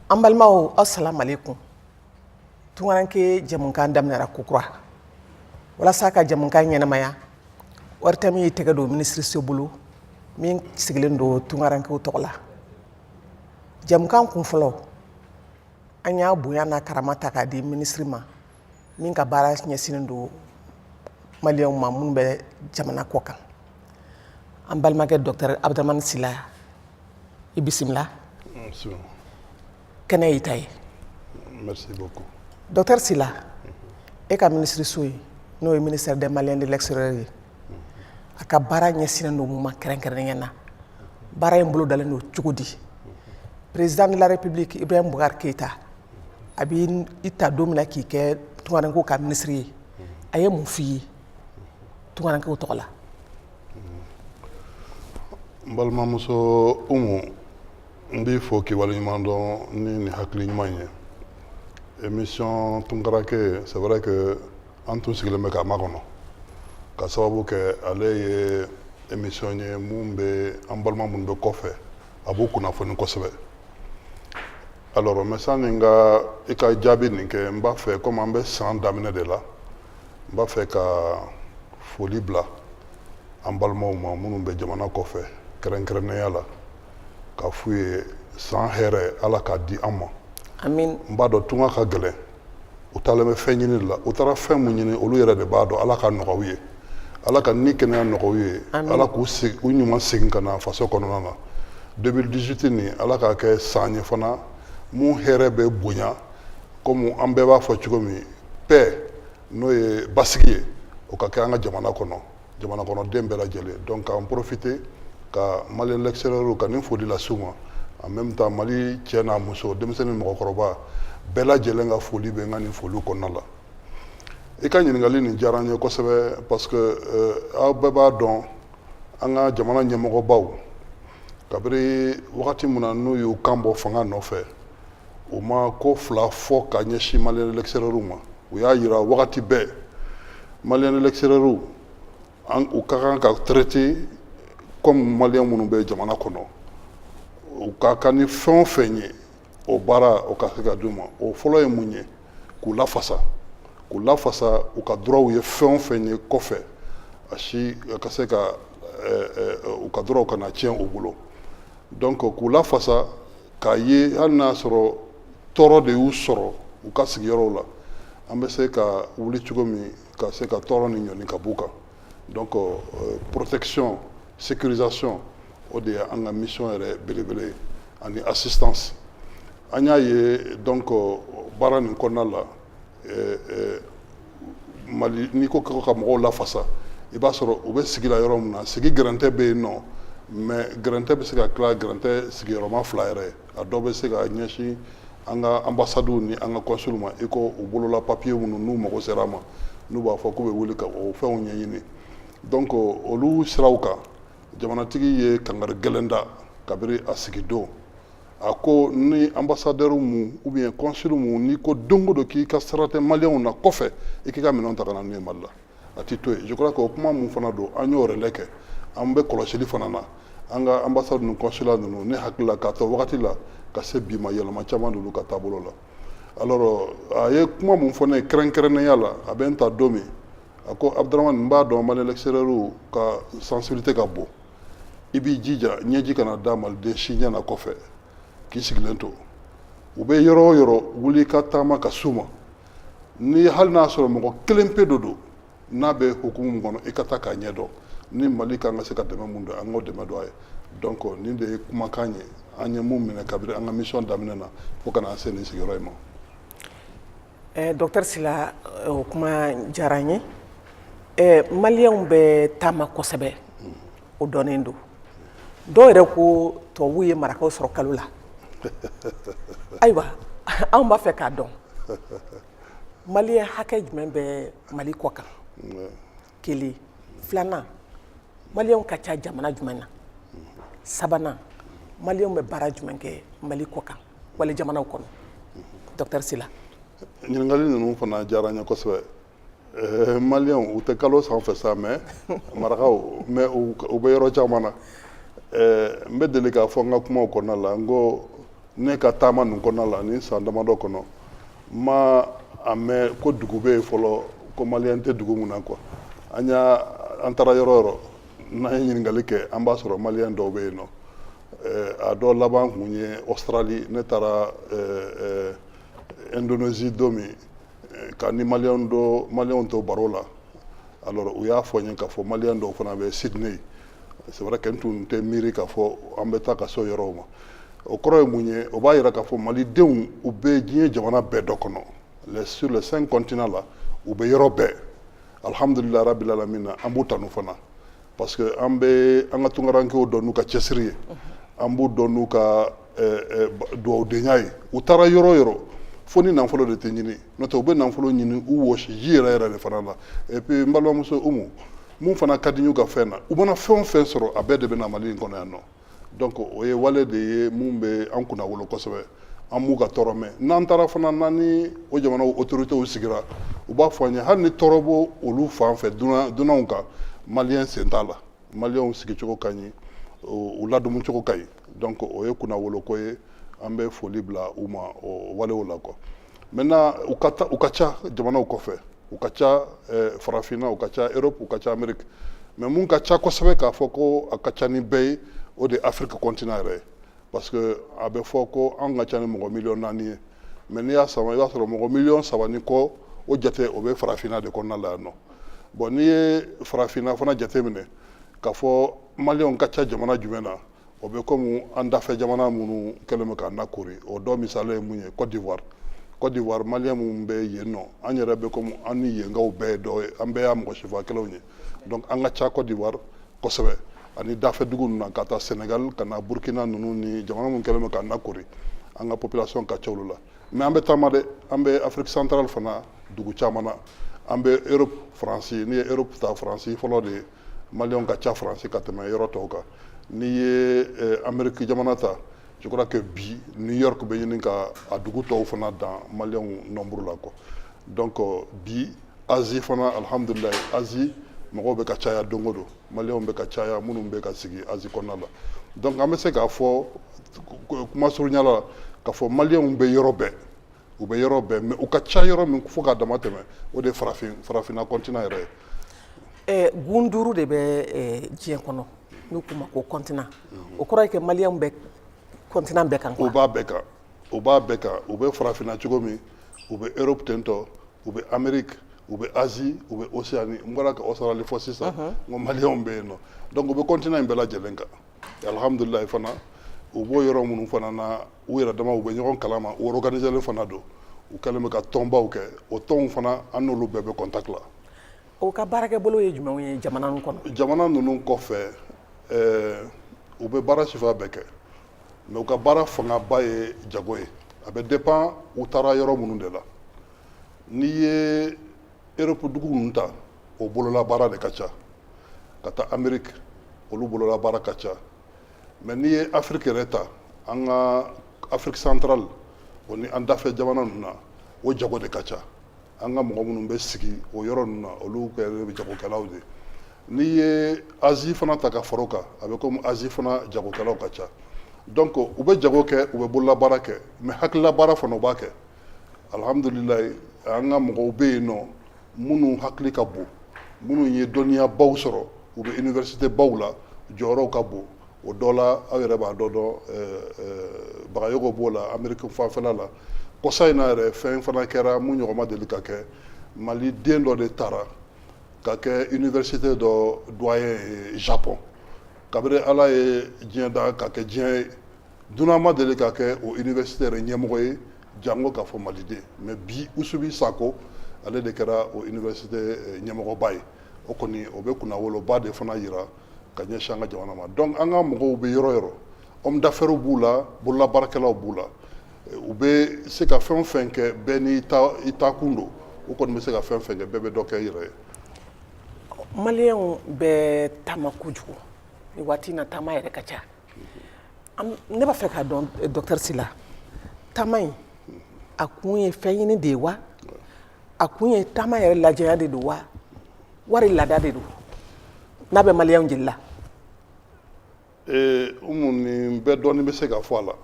An balimaw assalamu alaikum. Tungaranke jamunkan daminara kokura walasa ka jamunkan ɲɛnamaya warta min tɛgɛ don ministre bolo min sigilen don tungarankew tɔgɔ la. Jamunkan kun fɔlɔ an y'a bonya n'a karama ta k'a di ministre ma min ka baara ɲɛsinnen don maliyɛnw ma minnu bɛ jamana kɔ kan. An balimakɛ docteur Abdramane Sila i bisimila. Kɛnɛ y'i ta ye. Merci beaucoup. Docteur Sila, e ka ministre so ye n'o ye ministère des Maliens de l'extérieur ye. A ka baara ɲɛsinnen don mun ma kɛrɛnkɛrɛnnenya na. Baara in bolo dalen don cogo di? Président de la République Ibrahim Boubacar Keïta a b'i ta don min na k'i kɛ tungarankew ka ministre ye. A ye mun f'i ye tungarankew tɔgɔ la? N balimamuso Umu, n b'i fo k'i waleɲuman dɔn ni nin hakili ɲuman ye. Émission Tunkaranke, c'est vrai que an tun sigilen bɛ k'a makɔnɔ ka sababu kɛ ale ye émission ye mun bɛ an balima minnu bɛ kɔfɛ a b'u kunnafoni kosɛbɛ. Alors mais sani n ka i ka jaabi nin kɛ n b'a fɛ komi an bɛ san daminɛ de la n b'a fɛ ka foli bila an balimaw ma minnu bɛ jamana kɔfɛ kɛrɛnkɛrɛnnenya la ka f'u ye san hɛrɛ Ala k'a di an ma. Amin. N b'a dɔn tunga ka gɛlɛn u taalen bɛ fɛn ɲini de la u taara fɛn mun ɲini olu yɛrɛ de b'a dɔn. Ala ka nɔgɔya u ye, Ala ka ni kɛnɛya nɔgɔya u ye, Ala k'u ɲuman segin ka na faso kɔnɔna na. 2018 nin Ala k'a kɛ san ye fana mun hɛrɛ bɛ bonya komi an bɛɛ b'a fɔ cogo min paix n'o ye basigi ye o ka kɛ an ka jamana kɔnɔ, jamana kɔnɔden bɛɛ lajɛlen. Donc k'an profiter ka Malien l'extérieur ka nin foli lase u ma. En même temps Mali cɛ n'a muso denmisɛnnin ni mɔgɔkɔrɔba bɛɛ lajɛlen ka foli bɛ n ka nin foliw kɔnɔna la. I ka ɲininkali nin diyara n ye kosɛbɛ parce que aw bɛɛ b'a dɔn an ka jamana ɲɛmɔgɔbaw kabiri wagati min na n'u y'u kan bɔ fanga nɔfɛ u ma ko fila fɔ ka ɲɛsin Malien de l'extérieur ma. U y'a yira wagati bɛɛ Malien de l'extérieur u ka kan ka traiter comme Malien minnu bɛ jamana kɔnɔ. U ka kan ni fɛn o fɛn ye o baara o ka se ka d'u ma. O fɔlɔ ye mun ye k'u lafasa u ka droit ye fɛn o fɛn ye kɔfɛ a ka se ka u ka droit kana tiɲɛ u bolo. Donc k'u lafasa k'a ye hali n'a sɔrɔ tɔɔrɔ de y'u sɔrɔ u ka sigiyɔrɔw la an bɛ se ka wuli cogo min ka se ka tɔɔrɔ ni ɲɔni ka b'u kan. Donc protection, sécurisation o de ye an ka mission yɛrɛ belebele ani assistance. An y'a ye donc baara nin kɔnɔna la Mali n'i ko ka mɔgɔw lafasa i b'a sɔrɔ u bɛ sigi la yɔrɔ min na sigi gɛrɛntɛ bɛ yen nɔ mais gɛrɛntɛ bɛ se ka tila gɛrɛntɛ sigiyɔrɔma fila yɛrɛ a dɔw bɛ se ka ɲɛsin an ka ambasadew ni an ka consul ma i ko u bolola papier minnu n'u mago sera a ma n'u b'a fɔ k'u bɛ wuli ka o fɛnw ɲɛɲini. Donc olu siraw kan jamanatigi ye kangari gɛlɛn da kabiri a sigi don a ko ni ambassadeur mu ou bien consul mu ni ko don o don k'i ka sara tɛ maliyɛnw na kɔfɛ i k'i ka minɛnw ta ka na n'u ye Mali la a ti to yen. Je crois que o kuma mun fana don an y'o relais kɛ an bɛ kɔlɔsili fana na an ka ambassade ni consulat ninnu ne hakili la k'a to wagati la ka se bi ma yɛlɛma caman d'olu ka taabolo la. Alors a ye kuma mun fɔ ne ye kɛrɛnkɛrɛnnenya la a bɛ n ta don min a ko Abdramane n b'a dɔn Malien l'extérieur ka sensibilité ka bon i b'i jija ɲɛji kana da maliden si ɲɛna kɔfɛ k'i sigilen to u bɛ yɔrɔ o yɔrɔ wuli ka taama ka s'u ma ni hali n'a sɔrɔ mɔgɔ kelen pe do n'a bɛ hukumu min kɔnɔ i ka taa k'a ɲɛdɔn ni Mali kan ka se ka dɛmɛ mun don an k'o dɛmɛ don a ye. Donc nin de ye kumakan ye an ye mun minɛ kabiri an ka mission daminɛ na fo ka na se nin sigiyɔrɔ in ma. Docteur Sila o kuma diyara n ye. Maliyɛnw bɛ taama kosɛbɛ o dɔnnen don. Dɔw yɛrɛ ko tubabuw ye marakaw sɔrɔ kalo la. Ayiwa anw b'a fɛ k'a dɔn maliyɛn hakɛ jumɛn bɛ Mali kɔ kan kelen filanan maliyɛnw ka ca jamana jumɛn na sabanan maliyɛnw bɛ baara jumɛn kɛ Mali kɔ kan wali jamanaw kɔnɔ Dr Sila. ɲininkali ninnu fana diyara n ye kosɛbɛ. Maliyɛnw u tɛ kalo sanfɛ sa mais marakaw mais u bɛ yɔrɔ caman na. N bɛ deli k'a fɔ n ka kumaw kɔnɔna la n ko ne ka taama nin kɔnɔna la ni san damadɔ kɔnɔ ma a mɛn ko dugu bɛ yen fɔlɔ ko maliyɛn tɛ dugu mun na quoi. An taara yɔrɔ o yɔrɔ n'an ye ɲininkali kɛ an b'a sɔrɔ maliyɛn dɔw bɛ yen nɔ. A dɔ laban kun ye Australie ne taara Indonésie don min ka ni maliyɛnw to baro la alors u y'a fɔ n ye k'a fɔ maliyɛn dɔw fana bɛ Sydney. C'est vrai que n tun tɛ miiri k'a fɔ an bɛ taa ka se o yɔrɔw ma. O kɔrɔ ye mun ye o b'a yira k'a fɔ malidenw u bɛ diɲɛ jamana bɛɛ dɔ kɔnɔ sur les 5 continents la u bɛ yɔrɔ bɛɛ alhamdulilayi rabil alamina an b'u tanu fana parce que an ka tunkarankew dɔn n'u ka cɛsiri ye an b'u dɔn n'u ka dugawudenya ye u taara yɔrɔ o yɔrɔ fo ni nafolo de tɛ ɲini n'o tɛ u bɛ nafolo ɲini u wɔsi ji yɛrɛ yɛrɛ de fana la et puis n balimamuso Umu mun fana ka di n y'u ka fɛn na u mana fɛn o fɛn sɔrɔ a bɛɛ de bɛ na Mali in kɔnɔ yan nɔ donc o ye wale de ye mun bɛ an kunna wolo kosɛbɛ an m'u ka tɔɔrɔ mɛn n'an taara fana n'an ni o jamanaw autorités sigira u b'a fɔ an ye hali ni tɔɔrɔ b'o olu fan fɛ dunanw kan maliyɛn sen t'a la maliyɛnw sigicogo ka ɲi u ladumucogo ka ɲi donc o ye kunna wolo ko ye an bɛ foli bila u ma o walew la quoi maintenant u ka ca jamanaw kɔfɛ u ka ca farafinna u ka ca Europe u ka ca Amérique mais mun ka ca kosɛbɛ k'a fɔ ko a ka ca ni bɛɛ ye o de Afrique continent yɛrɛ ye parce que a bɛ fɔ ko an ka ca ni mɔgɔ miliyɔn 4 ye mais n'i y'a sama i b'a sɔrɔ mɔgɔ miliyɔn 3 ni kɔ o jate o bɛ farafinna de kɔnɔna la yan nɔ bon n'i ye farafinna fana jate minɛ k'a fɔ maliyɛnw ka ca jamana jumɛn na o bɛ komi an dafɛ jamana minnu kɛlen bɛ k'an lakori o dɔ misali ye mun ye Côte d'Ivoire maliyɛn minnu bɛ yen nɔ an yɛrɛ bɛ komi an ni yenkaw bɛɛ ye dɔ ye an bɛɛ y'a mɔgɔ sifa kelenw ye donc an ka ca Côte d'Ivoire kosɛbɛ ani dafɛ dugu ninnu na ka taa Sénégal ka na Burkina ninnu ni jamana minnu kɛlen bɛ k'an lakori an ka population ka ca olu la mais an bɛ taama dɛ an bɛ Afrique centrale fana dugu caman na an bɛ Europe Faransi n'i ye Europe ta Faransi fɔlɔ de maliyɛnw ka ca Faransi ka tɛmɛ yɔrɔ tɔw kan n'i ye Amérique jamana ta je crois que bi New York bɛ ɲini ka a dugu tɔw fana dan maliyɛnw nombre la quoi donc bi Asie fana alhamdulilayi Asie mɔgɔw bɛ ka caya don o don maliyɛnw bɛ ka caya minnu bɛ ka sigi Asie kɔnɔna la donc an bɛ se k'a fɔ kuma surunya la k'a fɔ maliyɛnw bɛ yɔrɔ bɛɛ u bɛ yɔrɔ bɛɛ mais u ka ca yɔrɔ min fo k'a dama tɛmɛ o de ye farafinna continent yɛrɛ ye. Gun 5 de bɛ diɲɛ kɔnɔ n'u k'u ma ko continent o kɔrɔ ye que maliyɛnw bɛ continent bɛɛ kan quoi. U b'a bɛɛ kan u bɛ farafinna cogo min u bɛ Europe tentɔ u bɛ Amérique u bɛ Asie u bɛ Océanie n bɔra ka Australie fɔ sisan n ko maliyɛnw bɛ yen nɔ donc u bɛ continent in bɛɛ lajɛlen kan alhamdulilayi fana u b'o yɔrɔ minnu fana na u yɛrɛ dama u bɛ ɲɔgɔn kalama u organiselen fana don u kɛlen bɛ ka tɔnbaw kɛ o tɔnw fana an n'olu bɛɛ bɛ contact la. O ka baarakɛbolo ye jumɛnw ye jamana ninnu kɔnɔ. Jamana ninnu kɔfɛ u bɛ baara sifa bɛɛ kɛ mais u ka baara fangaba ye jago ye a bɛ dépend u taara yɔrɔ minnu de la n'i ye Europe dugu ninnu ta o bolola baara de ka ca ka taa Amérique olu bolola baara ka ca mais n'i ye Afrique yɛrɛ ta an ka Afrique centrale o ni an dafɛ jamana ninnu na o jago de ka ca an ka mɔgɔ minnu bɛ sigi o yɔrɔ ninnu na olu kɛlen bɛ jagokɛlaw de n'i ye Asie fana ta ka fara o kan a bɛ komi Asie fana jagokɛlaw ka ca donc u bɛ jago kɛ u bɛ bolola baara kɛ mais hakilila baara fana u b'a kɛ alhamdulilayi an ka mɔgɔw bɛ yen nɔ minnu hakili ka bon minnu ye dɔnniya baw sɔrɔ u bɛ université baw la jɔyɔrɔw ka bon o dɔ la aw yɛrɛ b'a dɔn Bagayogo b'o la Amérique fanfɛla la kɔsa in na yɛrɛ fɛn fana kɛra mun ɲɔgɔn ma deli ka kɛ Mali den dɔ de taara ka kɛ université dɔ doyen ye Japon kabiri Ala ye diɲɛ da ka kɛ diɲɛ ye dunan ma deli ka kɛ o université yɛrɛ ɲɛmɔgɔ ye jango k'a fɔ Maliden mais bi Usubi Sako ale de kɛra o université ɲɛmɔgɔba ye o kɔni o bɛ kunnawoloba de fana yira ka ɲɛsin an ka jamana ma donc an ka mɔgɔw bɛ yɔrɔ yɔrɔ homme d'affaires b'u la bololabaarakɛlaw b'u la u bɛ se ka fɛn o fɛn kɛ bɛɛ n'i ta kun don u kɔni bɛ se ka fɛn o fɛn kɛ bɛɛ bɛ dɔ kɛ i yɛrɛ ye. maliyɛnw bɛ taama kojugu ni waati in na taama yɛrɛ ka ca ne b'a fɛ k'a dɔn docteur Sila taama in a kun ye fɛn ɲini de ye wa a kun ye taama yɛrɛ lajɛya de don wa wari laada de don n'a bɛ maliyɛnw jeli la. Umu nin bɛɛ dɔɔnin bɛ se ka fɔ a la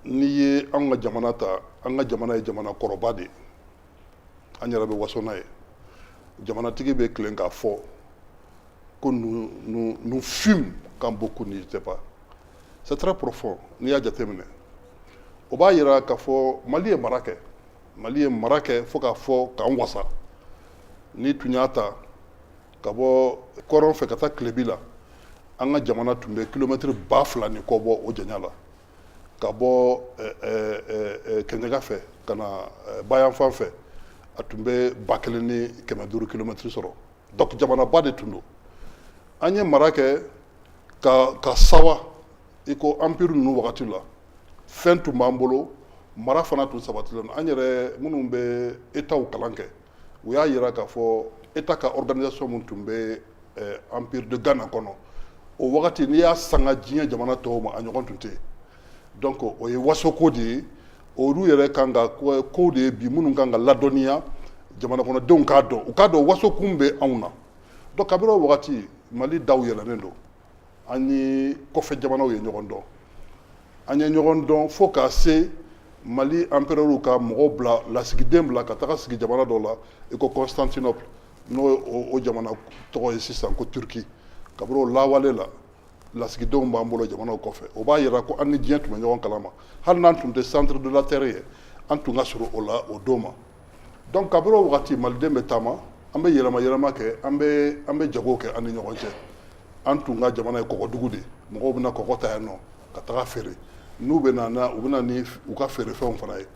n'i ye an ka jamana ta an ka jamana ye jamana kɔrɔba de ye an yɛrɛ bɛ waso n'a ye jamanatigi bɛ tilen k'a fɔ ko nous fûmes quand beaucoup n'y étaient pas. C'est très profond n'i y'a jateminɛ o b'a yira k'a fɔ Mali ye mara kɛ fo k'a fɔ k'an wasa n'i tun y'a ta ka bɔ kɔrɔn fɛ ka taa Tilebi la an ka jamana tun bɛ kilomɛtiri 2000 ni kɔ bɔ o janya la ka bɔ Kɛɲɛka fɛ ka na Bayanfan fɛ a tun bɛ 1500 kilomɛtiri sɔrɔ donc jamanaba de tun don an ye mara kɛ ka sawa i ko empire ninnu wagati la fɛn tun b'an bolo mara fana tun sabatilen don an yɛrɛ minnu bɛ étatw kalan kɛ u y'a yira k'a fɔ état ka organisation min tun bɛ empire de Ghana kɔnɔ o wagati n'i y'a sanga diɲɛ jamana tɔw ma a ɲɔgɔn tun tɛ yen donc o ye wasoko de ye olu yɛrɛ kan ka ko de ye bi minnu kan ka ladɔnniya jamana kɔnɔdenw k'a dɔn u k'a dɔn wasokun bɛ anw na donc kabini o wagati Mali daw yɛlɛnnen don an ni kɔfɛ jamanaw ye ɲɔgɔn dɔn an ye ɲɔgɔn dɔn fo k'a se Mali empereur ka mɔgɔw bila lasigiden bila ka taga sigi jamana dɔw la i ko Constantinople n'o o jamana tɔgɔ ye sisan ko Turki kabini o lawale la lasigidenw b'an bolo jamanaw kɔfɛ o b'a yira ko an ni diɲɛ tun bɛ ɲɔgɔn kalama hali n'an tun tɛ centre de la terre ye an tun ka surun o la o don ma donc kabini o wagati maliden bɛ taama an bɛ yɛlɛma kɛ an bɛ jago kɛ an ni ɲɔgɔn cɛ an tun ka jamana ye kɔgɔdugu de mɔgɔw bɛna kɔgɔ ta yan nɔ ka taga feere n'u bɛ na u bɛ na ni u ka feerefɛnw fana ye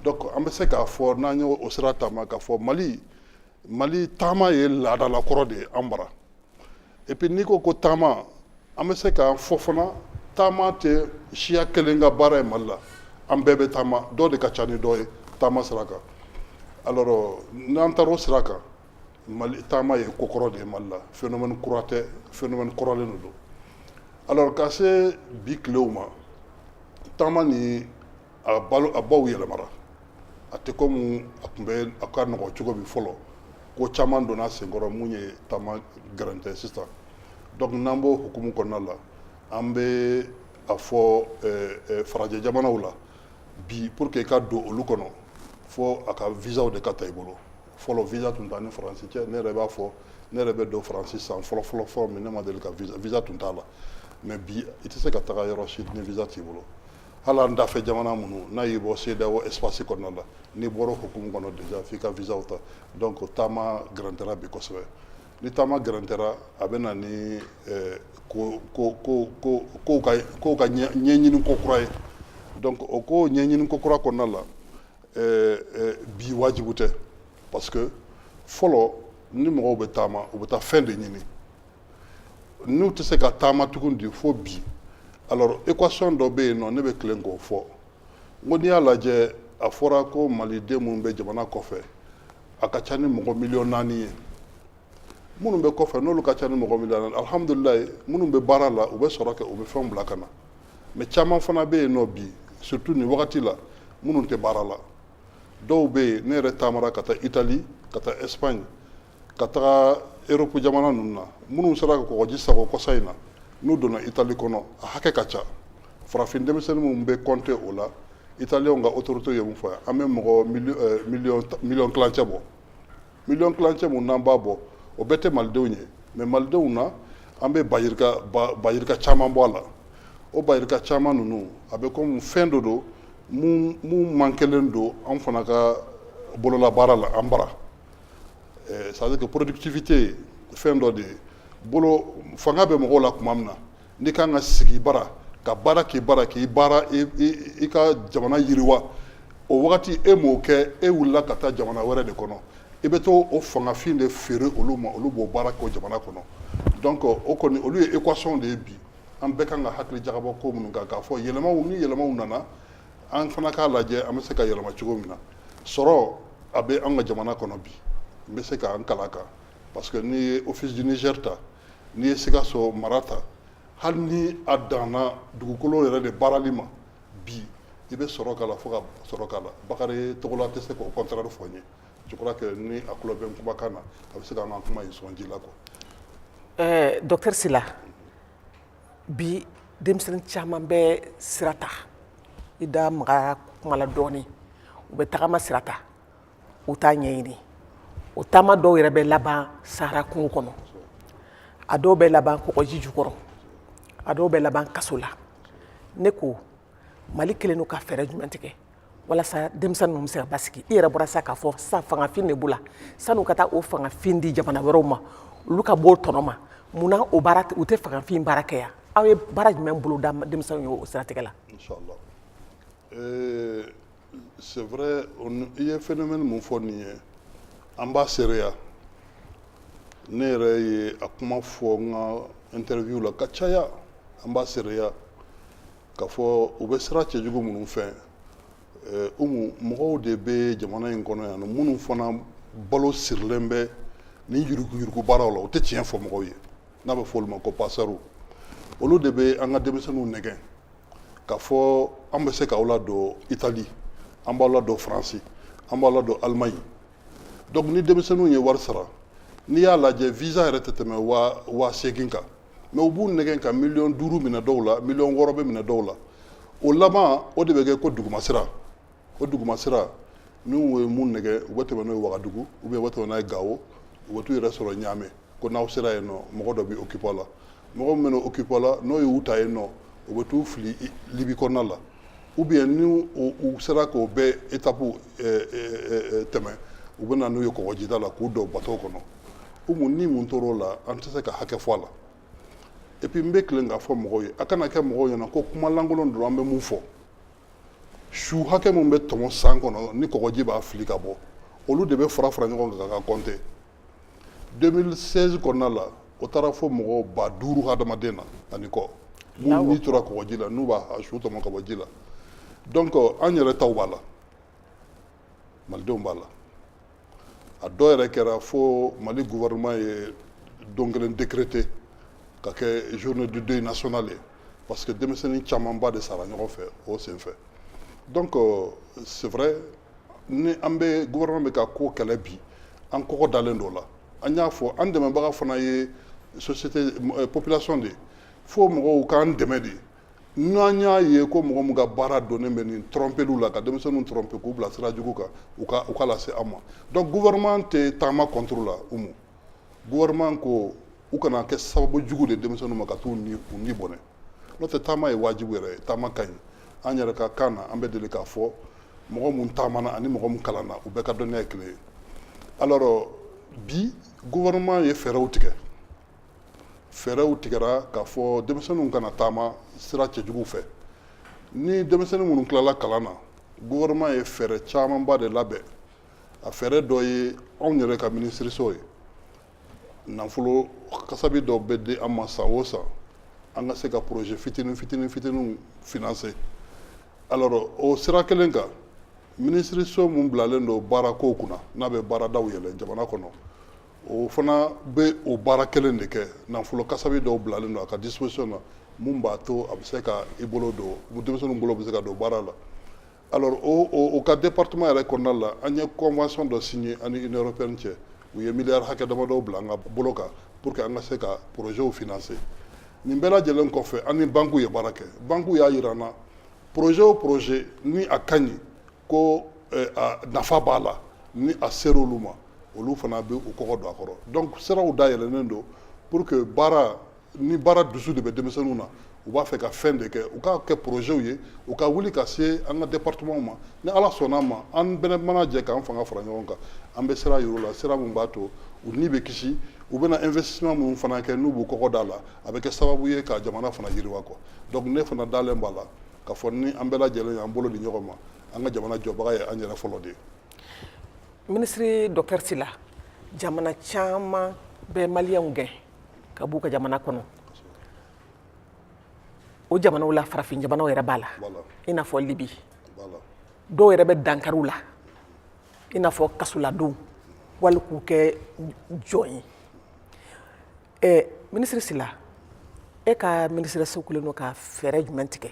donc an bɛ se k'a fɔ n'an ye o sira taama k'a fɔ Mali taama ye laadala kɔrɔ de ye an bara et puis n'i ko taama an bɛ se k'a fɔ fana taama tɛ siya kelen ka baara ye Mali la an bɛɛ bɛ taama dɔ de ka ca ni dɔ ye taama sira kan alors n'an taara o sira kan Mali taama ye ko kɔrɔ de ye Mali la phénomène kura tɛ phénomène kɔrɔlen de don alors ka se bi tilew ma taama ni a baw yɛlɛmara a tɛ komi a tun bɛ a ka nɔgɔ cogo min fɔlɔ ko caman donna senkɔrɔ mun ye taama gɛrɛntɛ sisan donc n'an b'o hukumu kɔnɔna la an bɛ a fɔ farajɛ jamanaw la bi pour que i ka don olu kɔnɔ fo a ka visaw de ka ta i bolo fɔlɔ visa tun t'a ni faransi cɛ ne yɛrɛ b'a fɔ ne yɛrɛ bɛ don faransi san fɔlɔ min ne ma deli ka visa tun t'a la mais bi i tɛ se ka taga yɔrɔ si ni visa t'i bolo hali an dafɛ jamana minnu n'a y'i bɔ CEDEAO espace kɔnɔna la n'i bɔra hukumu kɔnɔ déjà f'i ka visaw ta donc taama gɛrɛntɛra bi kosɛbɛ ni taama gɛrɛntɛra a bɛ na ni kow ka ɲɛɲini ko kura ye donc o ko ɲɛɲini ko kura kɔnɔna la bi wajibu tɛ parce que fɔlɔ ni mɔgɔw bɛ taama u bɛ taa fɛn de ɲini n'u tɛ se ka taama tugun di fo bi alors équation dɔ bɛ yen nɔ ne bɛ tilen k'o fɔ n ko n'i y'a lajɛ a fɔra ko maliden minnu bɛ jamana kɔfɛ a ka ca ni mɔgɔ 4 millions ye minnu bɛ kɔfɛ n'olu ka ca ni mɔgɔ 4 millions alhamdulilayi minnu bɛ baara la u bɛ sɔrɔ kɛ u bɛ fɛnw bila ka na mais caman fana bɛ yen nɔ bi surtout nin wagati la minnu tɛ baara la dɔw bɛ yen ne yɛrɛ taamara ka taa Italie ka taa Espagne ka taga Europe jamana ninnu na minnu sera ka kɔgɔji sago kɔsa in na n'u donna Italie kɔnɔ a hakɛ ka ca farafin denmisɛnnin minnu bɛ compter o la italiyɛnw ka autorité ye mun fɔ yan an bɛ mɔgɔ miliyɔn kilancɛ bɔ miliyɔn kilancɛ mun n'an b'a bɔ o bɛɛ tɛ malidenw ye mais malidenw na an bɛ bayirika caman bɔ a la o bayirika caman ninnu a bɛ komi fɛn dɔ don mun mankelen don an fana ka bololabaara la an bara c'est à dire que productivité fɛn dɔ de ye bolo fanga bɛ mɔgɔw la tuma min na n'i kan ka sigi bara ka baara k'i baara i ka jamana yiriwa o wagati e m'o kɛ e wulila ka taa jamana wɛrɛ de kɔnɔ i bɛ to o fangafin de feere olu ma olu b'o baara kɛ o jamana kɔnɔ donc o kɔni olu ye équation de ye bi an bɛɛ kan ka hakili jagabɔ ko minnu kan k'a fɔ yɛlɛmaw ni yɛlɛmaw nana an fana k'a lajɛ an bɛ se ka yɛlɛma cogo min na sɔrɔ a bɛ an ka jamana kɔnɔ bi n bɛ se k'an kala kan parce que n'i ye office du Niger ta n'i ye Sikaso mara ta hali ni a danna dugukolo yɛrɛ de baarali ma bi i bɛ sɔrɔ k'a la fo ka sɔrɔ k'a la Bakari Togola tɛ se k'o contraire fɔ n ye je crois que ni a tulo bɛ n kumakan na a bɛ se k'an ka kuma in sɔn ji la quoi. Docteur Sila bi denmisɛnnin caman bɛ sira ta i da maga kuma la dɔɔni u bɛ tagama sira ta u t'a ɲɛɲini o taama dɔw yɛrɛ bɛ laban Sahara kungo kɔnɔ a dɔw bɛ laban kɔgɔji jukɔrɔ a dɔw bɛ laban kaso la ne ko Mali kelen n'u ka fɛɛrɛ jumɛn tigɛ walasa denmisɛnnin ninnu bɛ se ka basigi i yɛrɛ bɔra sa k'a fɔ sa fangafin de b'u la san'u ka taa o fangafin di jamana wɛrɛw ma olu ka bɔ o tɔnɔ ma munna o baara u tɛ fangafin baara kɛ yan aw ye baara jumɛn bolo da denmisɛnninw ye o siratigɛ la. Inch'Allah. C'est vrai il y a un phénomène mun fɔ nin ye an b'a seereya ne yɛrɛ ye a kuma fɔ n ka interview la ka caya an b'a seereya k'a fɔ u bɛ sira cɛjugu minnu fɛ mɔgɔw de bɛ jamana in kɔnɔ yan minnu fana balo sirilen bɛ ni yurugu baaraw la o tɛ tiɲɛ fɔ mɔgɔw ye n'a bɛ fɔ olu ma ko passeru olu de bɛ an ka denmisɛnninw nɛgɛn k'a fɔ an bɛ se k'aw ladon Itali an b'aw ladon Faransi an b'aw ladon Allemagne donc ni denmisɛnninw ye wari sara n'i y'a lajɛ visa yɛrɛ tɛ tɛmɛ 8,000 kan mais u b'u nɛgɛn ka 5,000,000 minɛ dɔw la 6,000,000 bɛ minɛ dɔw la o laban o de bɛ kɛ ko dugumasira o dugumasira n'u ye mun nɛgɛ u bɛ tɛmɛ n'o ye Wagadugu ou bien u bɛ tɛmɛ n'a ye Gawo u bɛ t'u yɛrɛ sɔrɔ Ɲaamɛ ko n'aw sera yen nɔ mɔgɔ dɔ bɛ occupé a la mɔgɔ min bɛ occupé a la n'o y'u ta yen nɔ u bɛ t'u fili Libi kɔnɔna la ou bien ni u sera k'o bɛɛ étape tɛmɛ u bɛ na n'u ye kɔgɔjida la k'u don bateau kɔnɔ ni mun tor'o la an tɛ se ka hakɛ fɔ a la et puis n bɛ tilen k'a fɔ mɔgɔw ye a kana kɛ mɔgɔw ɲɛna ko kuma lankolon dɔrɔn an bɛ mun fɔ su hakɛ mun bɛ tɔmɔ san kɔnɔ ni kɔgɔji b'a fili ka bɔ olu de bɛ fara ɲɔgɔn kan ka compter 2016 kɔnɔna la o taara fɔ mɔgɔ 5000 hadamaden na ani kɔ mun n'i tora kɔgɔji la n'u b'a su tɔmɔ ka bɔ ji la donc an yɛrɛ taw b'a la malidenw b'a la a dɔw yɛrɛ kɛra fo Mali gouvernement ye don kelen décrété ka kɛ journée du deuil national ye parce que denmisɛnnin camanba de sara ɲɔgɔn fɛ o sen fɛ donc c'est vrai ni an bɛ gouvernement bɛ ka ko kɛlɛ bi an kɔkɔ dalen d'o la an y'a fɔ an dɛmɛbaga fana ye société population de fo mɔgɔw k'an dɛmɛ de n'an y'a ye ko mɔgɔ min ka baara donnen bɛ nin trompeliw la ka denmisɛnninw tromper k'u bila sira jugu kan u ka lase an ma donc gouvernement tɛ taama contre la gouvernement ko u kana kɛ sababu jugu de denmisɛnninw ma ka t'u ni bɔnɛ n'o tɛ taama ye wajibu yɛrɛ ye taama ka ɲi an yɛrɛ ka kan na an bɛ deli k'a fɔ mɔgɔ mun taamana ani mɔgɔ mun kalanna u bɛɛ ka dɔnniya ye kelen ye alors bi gouvernement ye fɛɛrɛw tigɛra k'a fɔ denmisɛnninw kana taama sira cɛjuguw fɛ ni denmisɛnnin minnu tilala kalan na gouvernement ye fɛɛrɛ camanba de labɛn a fɛɛrɛ dɔ ye anw yɛrɛ ka minisiriso ye nafolo kasabi dɔ bɛ di an ma san o san an ka se ka projet fitininw financer alors o sira kelen kan minisiriso mun bilalen don baarako kunna n'a bɛ baaradaw yɛlɛ jamana kɔnɔ o fana bɛ o baara kelen de kɛ nafolo kasabi dɔw bilalen don a ka disposition na mun b'a to a bɛ se ka i bolo don denmisɛnninw bolo bɛ se ka don baara la alors o ka département yɛrɛ kɔnɔna la an ye convention dɔ signé ani Union européenne cɛ u ye miliyari hakɛ damadɔ bila an ka bolo kan pour que an ka se ka projets financer nin bɛɛ lajɛlen kɔfɛ an ni banques ye baara kɛ banques y'a yira an na projet o projet ni a ka ɲi ko nafa b'a la ni a ser'olu ma olu fana bɛ u kɔkɔ don a kɔrɔ donc siraw dayɛlɛnnen don pour que ni baara dusu de bɛ denmisɛnninw na u b'a fɛ ka fɛn de kɛ u k'a kɛ projets ye u ka wuli ka se an ka département ma ni ala sɔnna ma an bɛɛ mana jɛ k'an fanga fara ɲɔgɔn kan an bɛ sira yir'u la sira min b'a to u ni bɛ kisi u bɛna investissement minnu fana kɛ n'u b'u kɔkɔ da la a bɛ kɛ sababu ye ka jamana fana yiriwa quoi donc ne fana dalen b'a la k'a fɔ ni an bɛɛ lajɛlen y'an bolo di ɲɔgɔn ma an ka jamana jɔbaga ye an yɛrɛ fɔlɔ de ye. Ministre Docteur Sila jamana caman bɛ maliyɛnw gɛn ka b'u ka jamana kɔnɔ o jamanaw la farafin jamanaw yɛrɛ b'a la i n'a fɔ Libi dɔw yɛrɛ bɛ dankariw la i n'a fɔ kasoladenw wali k'u kɛ jɔn ye minisiri Sila e ka minisiri so kelen don ka fɛɛrɛ jumɛn tigɛ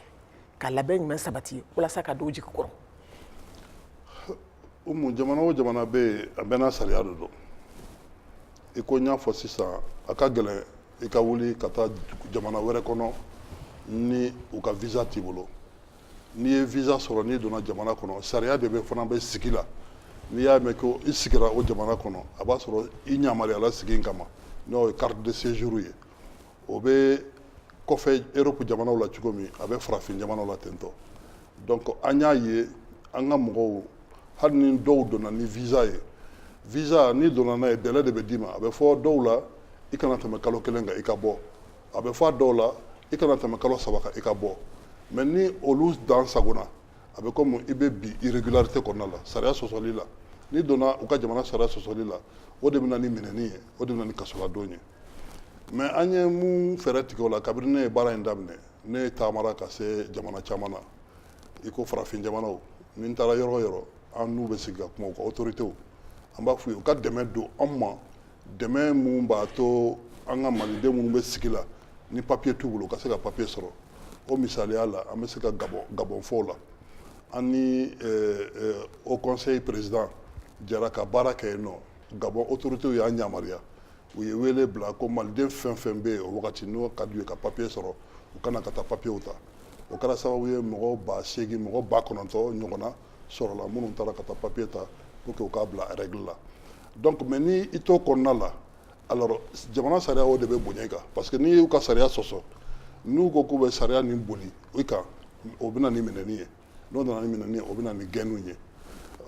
ka labɛn jumɛn sabati walasa ka dɔw jigi kɔrɔ jamana o jamana bɛ yen a bɛɛ n'a sariya de don i ko n y'a fɔ sisan a ka gɛlɛn i ka wuli ka taa jamana wɛrɛ kɔnɔ ni u ka visa t'i bolo n'i ye visa sɔrɔ n'i donna jamana kɔnɔ sariya de fana bɛ sigi la n'i y'a mɛn ko i sigira o jamana kɔnɔ a b'a sɔrɔ i yamaruyala sigi in kama n'o ye carte de séjour ye o bɛ kɔfɛ Europe jamanaw la cogo min a bɛ farafin jamanaw la ten tɔ donc an y'a ye an ka mɔgɔw hali ni dɔw donna ni visa ye visa n'i donna n'a ye délai de bɛ d'i ma a bɛ fɔ dɔw la i kana tɛmɛ kalo 1 kan i ka bɔ a bɛ fɔ dɔw la i kana tɛmɛ kalo 3 kan i ka bɔ mais ni olu dan sagona a bɛ komi i bɛ bi irrégularité kɔnɔna la sariya sɔsɔli la n'i donna u ka jamana sariya sɔsɔli la o de bɛ na ni minɛni ye o de bɛ na ni kasoladon ye mais an ye mun fɛɛrɛ tigɛ o la kabini ne ye baara in daminɛ ne taamara ka se jamana caman na i ko farafin jamanaw ni n taara yɔrɔ o yɔrɔ an n'u bɛ sigi ka kuma u ka autoritéw an b'a f'u ye u ka dɛmɛ don anw ma dɛmɛ mun b'a to an ka maliden minnu bɛ sigi la ni papier t'u bolo u ka se ka papier sɔrɔ o misaliya la an bɛ se ka Gabon fɔ o la an ni au conseil président jɛra ka baara kɛ yen nɔ Gabon autoritéw y'an yamaruya u ye wele bila ko maliden fɛn fɛn bɛ yen o wagati n'o ka d'u ye ka papier sɔrɔ u kana ka taa papiew ta o kɛra sababu ye mɔgɔ 8,000 mɔgɔ 9,000 ɲɔgɔnna sɔrɔla minnu taara ka taa papier ta pour que u k'a bila règle la donc mais ni i t'o kɔnɔna la alors jamana sariya o de bɛ bonya i kan parce que n'i y'u ka sariya sɔsɔ n'u ko k'u bɛ sariya nin boli i kan o bɛ na ni minɛni ye n'o nana ni minɛni ye o bɛ na ni gɛnniw ye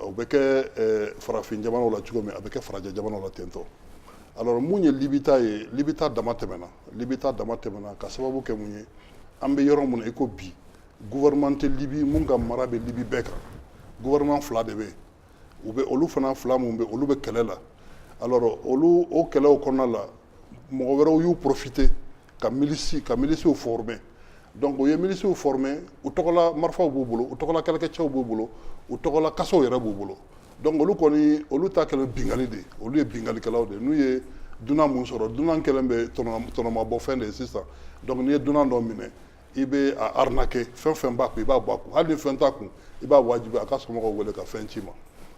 o bɛ kɛ farafin jamanaw la cogo min a bɛ kɛ farajɛ jamanaw la ten tɔ alors mun ye Libi ta ye Libi ta dama tɛmɛna ka sababu kɛ mun ye an bɛ yɔrɔ mun na i ko bi gouvernement tɛ Libi mun ka mara bɛ Libi bɛɛ kan gouvernement 2 de bɛ yen u bɛ olu fana 2 mun bɛ olu bɛ kɛlɛ la alors olu o kɛlɛw kɔnɔna la mɔgɔ wɛrɛw y'u profiter ka miliciw former donc u ye miliciw former u tɔgɔla marifaw b'u bolo u tɔgɔla kɛlɛkɛcɛw b'u bolo u tɔgɔla kasow yɛrɛ b'u bolo donc olu kɔni olu ta kɛlen bingali de olu ye bingalikɛlaw de n'u ye dunan mun sɔrɔ dunan kɛlen bɛ tɔnɔmabɔ fɛn de ye sisan donc n'i ye dunan dɔ minɛ i bɛ a arnaquer fɛn fɛn b'a kun i b'a bɔ a kun hali ni fɛn t'a kun i b'a wajibi a ka somɔgɔw wele ka fɛn ci ma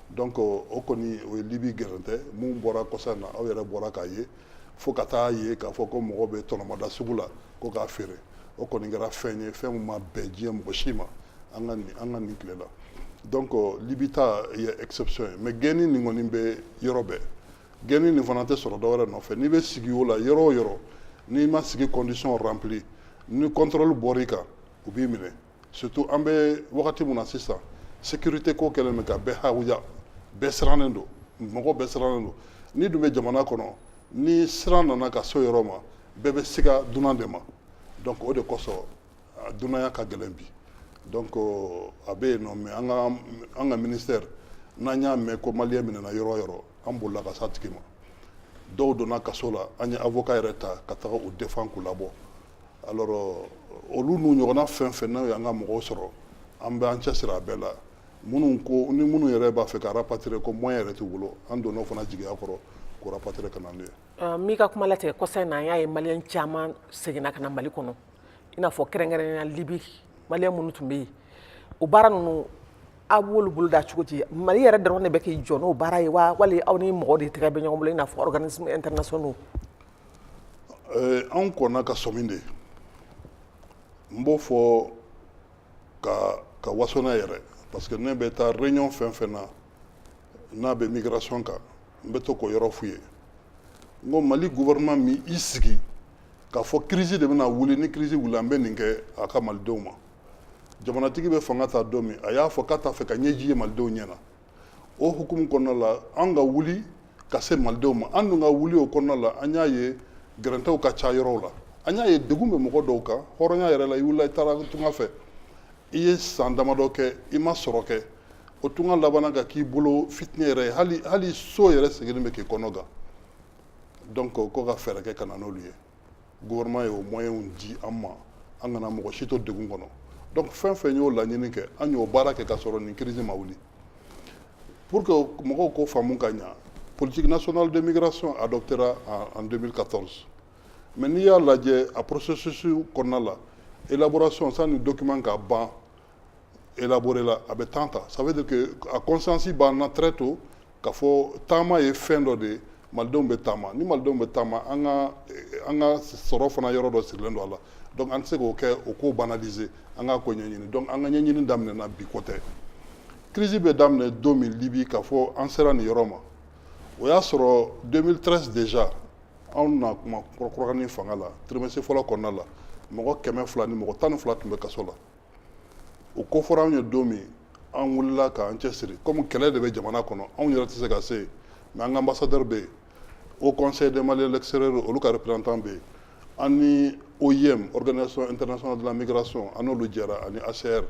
donc o kɔni o ye Libi gɛrɛn tɛ mun bɔra kɔsa in na aw yɛrɛ bɔra k'a ye fo ka taa ye k'a fɔ ko mɔgɔ bɛ tɔnɔmada sugu la ko k'a feere o kɔni kɛra fɛn ye fɛn min ma bɛn diɲɛ mɔgɔ si ma an ka nin tile la donc Libi ta ye exception ye mais gɛnni nin kɔni bɛ yɔrɔ bɛɛ gɛnni nin fana tɛ sɔrɔ dɔwɛrɛ nɔfɛ n'i bɛ sigi o la yɔrɔ o yɔrɔ n'i ma sigi condition rempli ni contrôle bɔra i kan u b'i minɛ surtout an bɛ wagati min na sisan sécurité ko kɛlen bɛ ka bɛɛ hawuja bɛɛ sirannen don mɔgɔ bɛɛ sirannen don n'i dun bɛ jamana kɔnɔ ni siran nana ka se o yɔrɔ ma bɛɛ bɛ siga dunan de ma donc o de kosɔn a dunanya ka gɛlɛn bi donc a bɛ yen nɔ mais an ka ministère n'an y'a mɛn ko maliyɛn minɛna yɔrɔ o yɔrɔ an bolila ka s'a tigi ma dɔw donna kaso la an ye avocat yɛrɛ ta ka taga u défend k'u labɔ alors olu n'u ɲɔgɔnna fɛn fɛn n'o y'an ka mɔgɔw sɔrɔ an bɛ an cɛsiri a bɛɛ la ni minnu yɛrɛ b'a fɛ ka rapatrier ko moyen yɛrɛ t'u bolo an donna o fana jigiya kɔrɔ k'o rapatrier ka na n'u ye. M'i ka kuma latigɛ kɔsa in na an y'a ye maliyɛn caman seginna ka na Mali kɔnɔ i n'a fɔ kɛrɛnkɛrɛnnenya Libi maliyɛn minnu tun bɛ yen o baara ninnu aw b'olu bolo da cogo di Mali yɛrɛ dɔrɔn de bɛ k'i jɔ n'o baara ye wa wali aw ni mɔgɔ de tɛgɛ bɛ ɲɔgɔn bolo i n'a fɔ organisme internationaux. Anw kɔnna ka sɔmi de n b'o fɔ ka waso n'a yɛrɛ parce que ne bɛ taa réunion fɛn fɛn na n'a bɛ migration kan n bɛ to k'o yɔrɔ f'u ye n ko Mali gouvernement min i sigi k'a fɔ crise de bɛna wuli ni crise wuli an bɛ nin kɛ a ka malidenw ma jamanatigi bɛ fanga ta don min a y'a fɔ k'a t'a fɛ ka ɲɛji ye malidenw ɲɛna o hukumu kɔnɔna la an ka wuli ka se malidenw ma an dun ka wuli o kɔnɔna la an y'a ye gɛrɛntɛw ka ca yɔrɔw la an y'a ye degun bɛ mɔgɔ dɔw kan hɔrɔnya yɛrɛ la i wulila i taara tunga fɛ i ye san damadɔ kɛ i ma sɔrɔ kɛ o tunga labanna ka k'i bolo fitinɛ yɛrɛ ye hali so yɛrɛ seginni bɛ k'i kɔnɔ gan donc ko ka fɛɛrɛ kɛ ka na n'olu ye gouvernement ye o moyen di an ma an kana mɔgɔ si to degun kɔnɔ donc fɛn fɛn y'o laɲini kɛ an y'o baara kɛ ka sɔrɔ nin crise ma wuli pour que mɔgɔw k'o faamu ka ɲa politique nationale de migration adoptera en 2014 mais n'i y'a lajɛ a processus kɔnɔna la élaboration sanni document ka ban élaboré la a bɛ temps ta ça veut dire que a conscience banna très tôt k'a fɔ taama ye fɛn dɔ de ye malidenw bɛ taama ni malidenw bɛ taama an ka sɔrɔ fana yɔrɔ dɔ sirilen don a la donc an tɛ se k'o kɛ o ko banaliser an k'a ko ɲɛɲini donc an ka ɲɛɲini daminɛna bi ko tɛ crise bɛ daminɛ don min Libi k'a fɔ an sera nin yɔrɔ ma o y'a sɔrɔ 2013 déjà anw na kuma kɔrɔkɔrɔni fanga la trimestre fɔlɔ kɔnɔna la mɔgɔ 200 ni mɔgɔ 12 tun bɛ kaso la o ko fɔra anw ye don min an wulila k'an cɛsiri comme kɛlɛ de bɛ jamana kɔnɔ anw yɛrɛ tɛ se ka se yen mais an ka ambassadeur bɛ yen au conseil des Maliens de l'extérieur olu ka représentant bɛ yen an ni OIM organisation internationale de la migration an n'olu jɛra ani ACR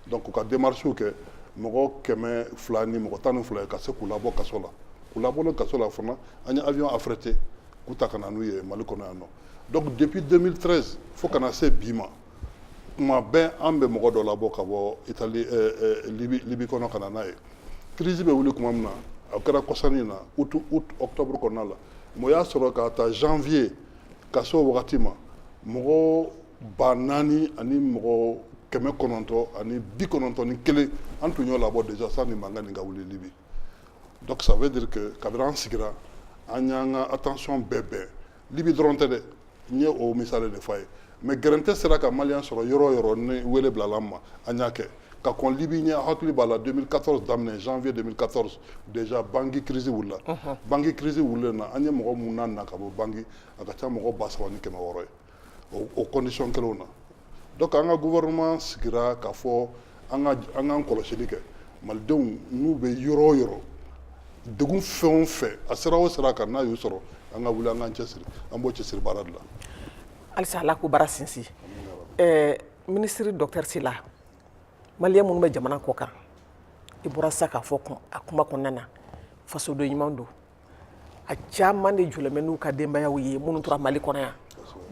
donc u ka démarches kɛ mɔgɔ 200 ni mɔgɔ 12 ka se k'u labɔ kaso la k'u labɔlen kaso la fana an ye avion affrété k'u ta ka na n'u ye Mali kɔnɔ yan nɔ donc depuis 2013 fo ka na se bi ma kuma bɛɛ an bɛ mɔgɔ dɔ labɔ ka bɔ Italie Libi kɔnɔ ka na n'a ye crise bɛ wuli kuma min na a kɛra kɔsani na août octobre kɔnɔna la mais o y'a sɔrɔ ka taa janvier ka se o wagati ma mɔgɔ 4,000 ani mɔgɔ 900 ani 91 an tun y'o labɔ déjà sanni mankan nin ka wuli Libi donc ça veut dire que kabini an sigira an y'an ka attention bɛɛ bɛn Libi dɔrɔn tɛ dɛ n ye o misali de f'a ye mais gɛrɛntɛ sera ka maliyɛn sɔrɔ yɔrɔ o yɔrɔ ni wele bilala an ma an y'a kɛ ka kɔn Libi ɲɛ hakili b'a la 2014 daminɛ janvier 2014 déjà Bangui crise wulila Bangui crise wulilen na an ye mɔgɔ mun na ka bɔ Bangui a ka ca mɔgɔ 3,600 ye o condition kelenw na donc an ka gouvernement sigira k'a fɔ an k'an kɔlɔsili kɛ malidenw n'u bɛ yɔrɔ o yɔrɔ degun fɛn o fɛn a sera o sira kan n'a y'u sɔrɔ an ka wuli an k'an cɛsiri an b'o cɛsiri baara de la halisa ala ko baara sinsin ministre docteur Sila maliyɛn minnu bɛ jamana kɔ kan i bɔra sa k'a fɔ a kuma kɔnɔna na fasoden ɲuman don a caman de jɔlen bɛ n'u ka denbayaw ye minnu tora Mali kɔnɔ yan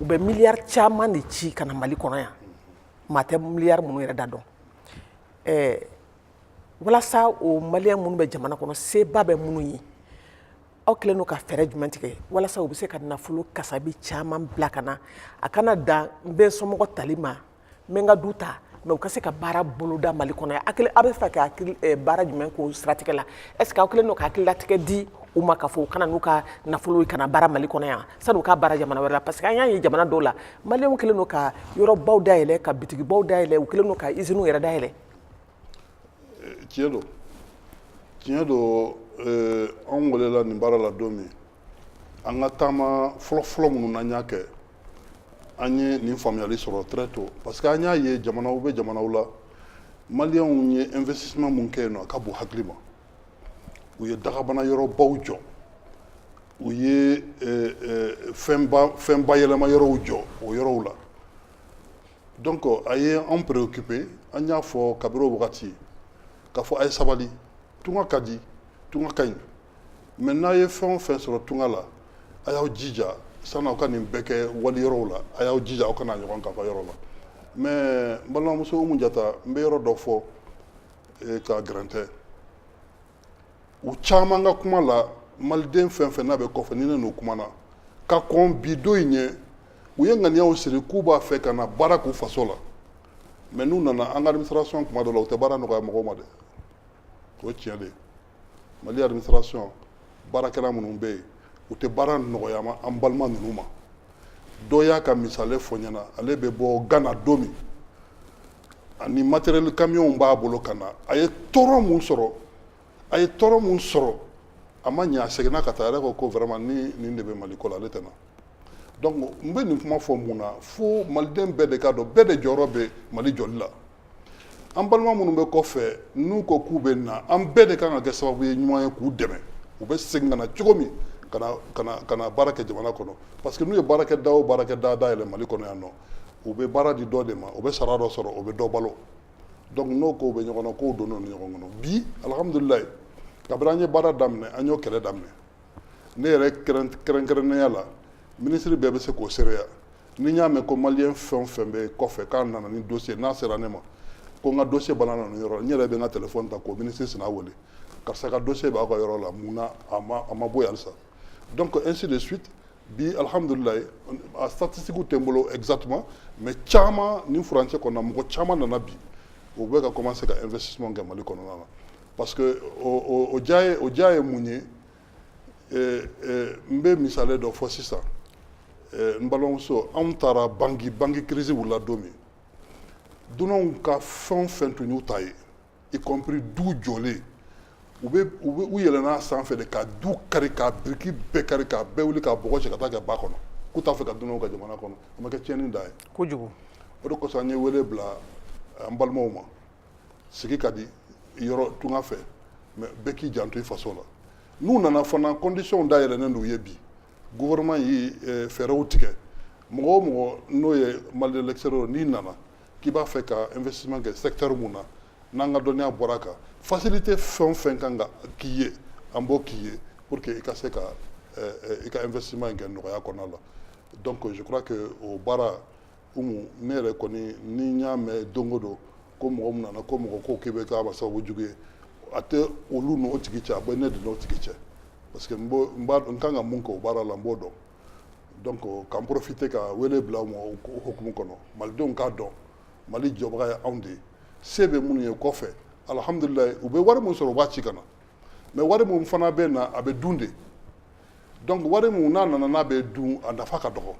u bɛ miliyari caman de ci ka na Mali kɔnɔ yan maa tɛ miliyari minnu yɛrɛ da dɔn walasa o maliyɛn minnu bɛ jamana kɔnɔ seba bɛ minnu ye aw kɛlen don ka fɛɛrɛ jumɛn tigɛ walasa u bɛ se ka nafolo kasabi caman bila ka na a kana dan n bɛ somɔgɔ tali ma n bɛ n ka du ta mais u ka se ka baara boloda Mali kɔnɔ yan a bɛ fɛ ka baara jumɛn k'o siratigɛ la est-ce que aw kɛlen don ka hakililatigɛ di u ma k'a fɔ u kana n'u ka nafolo kana baara Mali kɔnɔ yan sani u ka baara jamana wɛrɛ la parce que an y'a ye jamana dɔw la maliyɛnw kɛlen don ka yɔrɔbaw dayɛlɛ ka bitigibaw dayɛlɛ u kɛlen don ka usines yɛrɛ dayɛlɛ tiɲɛ don anw welela nin baara la don min an ka taama fɔlɔfɔlɔ minnu n'an y'a kɛ an ye nin faamuyali sɔrɔ très tôt parce que an y'a ye jamanaw bɛ jamanaw la maliyɛnw ye investissement mun kɛ yen nɔ a ka bon hakili ma u ye dagabana yɔrɔbaw jɔ u ye fɛn bayɛlɛma yɔrɔw jɔ o yɔrɔw la donc a ye an préoccupé an y'a fɔ kabiri o wagati k'a fɔ a ye sabali tunga ka di tunga ka ɲi mais n'a ye fɛn o fɛn sɔrɔ tunga la a y'aw jija san'aw ka nin bɛɛ kɛ wali yɔrɔw la a y'aw jija aw kana ɲɔgɔn kafa yɔrɔ la mais n balimamuso Umu Jata n bɛ yɔrɔ dɔ fɔ ka gɛrɛntɛ u caman ka kuma la maliden fɛn fɛn n'a bɛ kɔfɛ ni ne n'o kumana ka kɔn bi don in ɲɛ u ye ŋaniyaw siri k'u b'a fɛ ka na baara k'u faso la mais n'u nana an ka administration kuma dɔ la u tɛ baara nɔgɔya mɔgɔw ma dɛ o ye tiɲɛ de ye Mali administration baarakɛla minnu bɛ yen u tɛ baara nɔgɔya ma an balima ninnu ma dɔ y'a ka misali fɔ ɲɛna ale bɛ bɔ Gana don min ani matériel camion b'a bolo ka na a ye tɔɔrɔ mun sɔrɔ a ma ɲɛ a seginna ka taa a yɛrɛ ko vraiment nin de bɛ Mali ko la ale tɛ na donc n bɛ nin kuma fɔ mun na fo maliden bɛɛ de k'a dɔn bɛɛ de jɔyɔrɔ bɛ Mali jɔli la an balima minnu bɛ kɔfɛ n'u ko k'u bɛ na an bɛɛ de kan ka kɛ sababu ye ɲuman ye k'u dɛmɛ u bɛ segin ka na cogo min ka na baara kɛ jamana kɔnɔ parce que n'u ye baarakɛda o baarakɛda dayɛlɛ Mali kɔnɔ yan nɔ u bɛ baara di dɔ de ma u bɛ sara dɔ sɔrɔ u bɛ dɔ balo donc n'o kow bɛ ɲɔgɔn na kow donn'o ni ɲɔgɔn kɔnɔ bi alhamdulilayi kabiri an ye baara daminɛ an y'o kɛlɛ daminɛ ne yɛrɛ kɛrɛnkɛrɛnnenya la ministre bɛɛ bɛ se k'o seereya ni n y'a mɛn ko maliyɛn fɛn o fɛn bɛ kɔfɛ k'a nana ni dossier n'a sera ne ma ko n ka dossier banna nin yɔrɔ la n yɛrɛ bɛ n ka téléphone ta k'o ministre sina wele karisa ka dossier b'a ka yɔrɔ la mun na a ma bɔ yen halisa donc ainsi de suite bi alhamdulilayi a statistique tɛ n bolo exactement mais caman nin furancɛ kɔnɔna mɔgɔ caman nana bi u bɛ ka commencer ka investissement kɛ Mali kɔnɔna na parce que o diya ye mun ye n bɛ misaliya dɔ fɔ sisan n balimamuso anw taara banque crise wulila don min dunanw ka fɛn o fɛn tun y'u ta ye y compris du jɔlen u yɛlɛnna sanfɛ de ka du kari ka biriki bɛɛ kari ka bɛɛ wuli ka bɔgɔ cɛ ka taa kɛ ba kɔnɔ k'u t'a fɛ ka dunanw ka jamana kɔnɔ a ma kɛ tiɲɛni da ye kojugu o de kosɔn an ye wele bila an balimaw ma sigi ka di yɔrɔ tunga fɛ mais bɛɛ k'i janto i faso la n'u nana fana condition dayɛlɛnnen don u ye bi gouvernement yi fɛɛrɛw tigɛ mɔgɔ o mɔgɔ n'o ye Mali l'extérieur n'i nana k'i b'a fɛ ka investissement kɛ secteur mun na n'an ka dɔnniya bɔra a kan facilité fɛn o fɛn kan ka k'i ye an b'o k'i ye pour que i ka se ka i ka investissement kɛ nɔgɔya kɔnɔna la donc je crois que o baara Umu ne yɛrɛ kɔni ni n y'a mɛn don o don ko mɔgɔ min nana ko mɔgɔ ko k'i bɛ k'a ma sababu jugu ye a tɛ olu n'o tigi cɛ a bɛ ne de n'o tigi cɛ parce que n kan ka mun kɛ o baara la n b'o dɔn donc k'an profiter ka wele bila o ma o hukumu kɔnɔ malidenw k'a dɔn Mali jɔbaga ye anw de ye se bɛ minnu ye kɔfɛ alhamdulilayi u bɛ wari min sɔrɔ u b'a ci ka na mais wari min fana bɛ na a bɛ dun de donc wari min n'a nana n'a bɛ dun a nafa ka dɔgɔ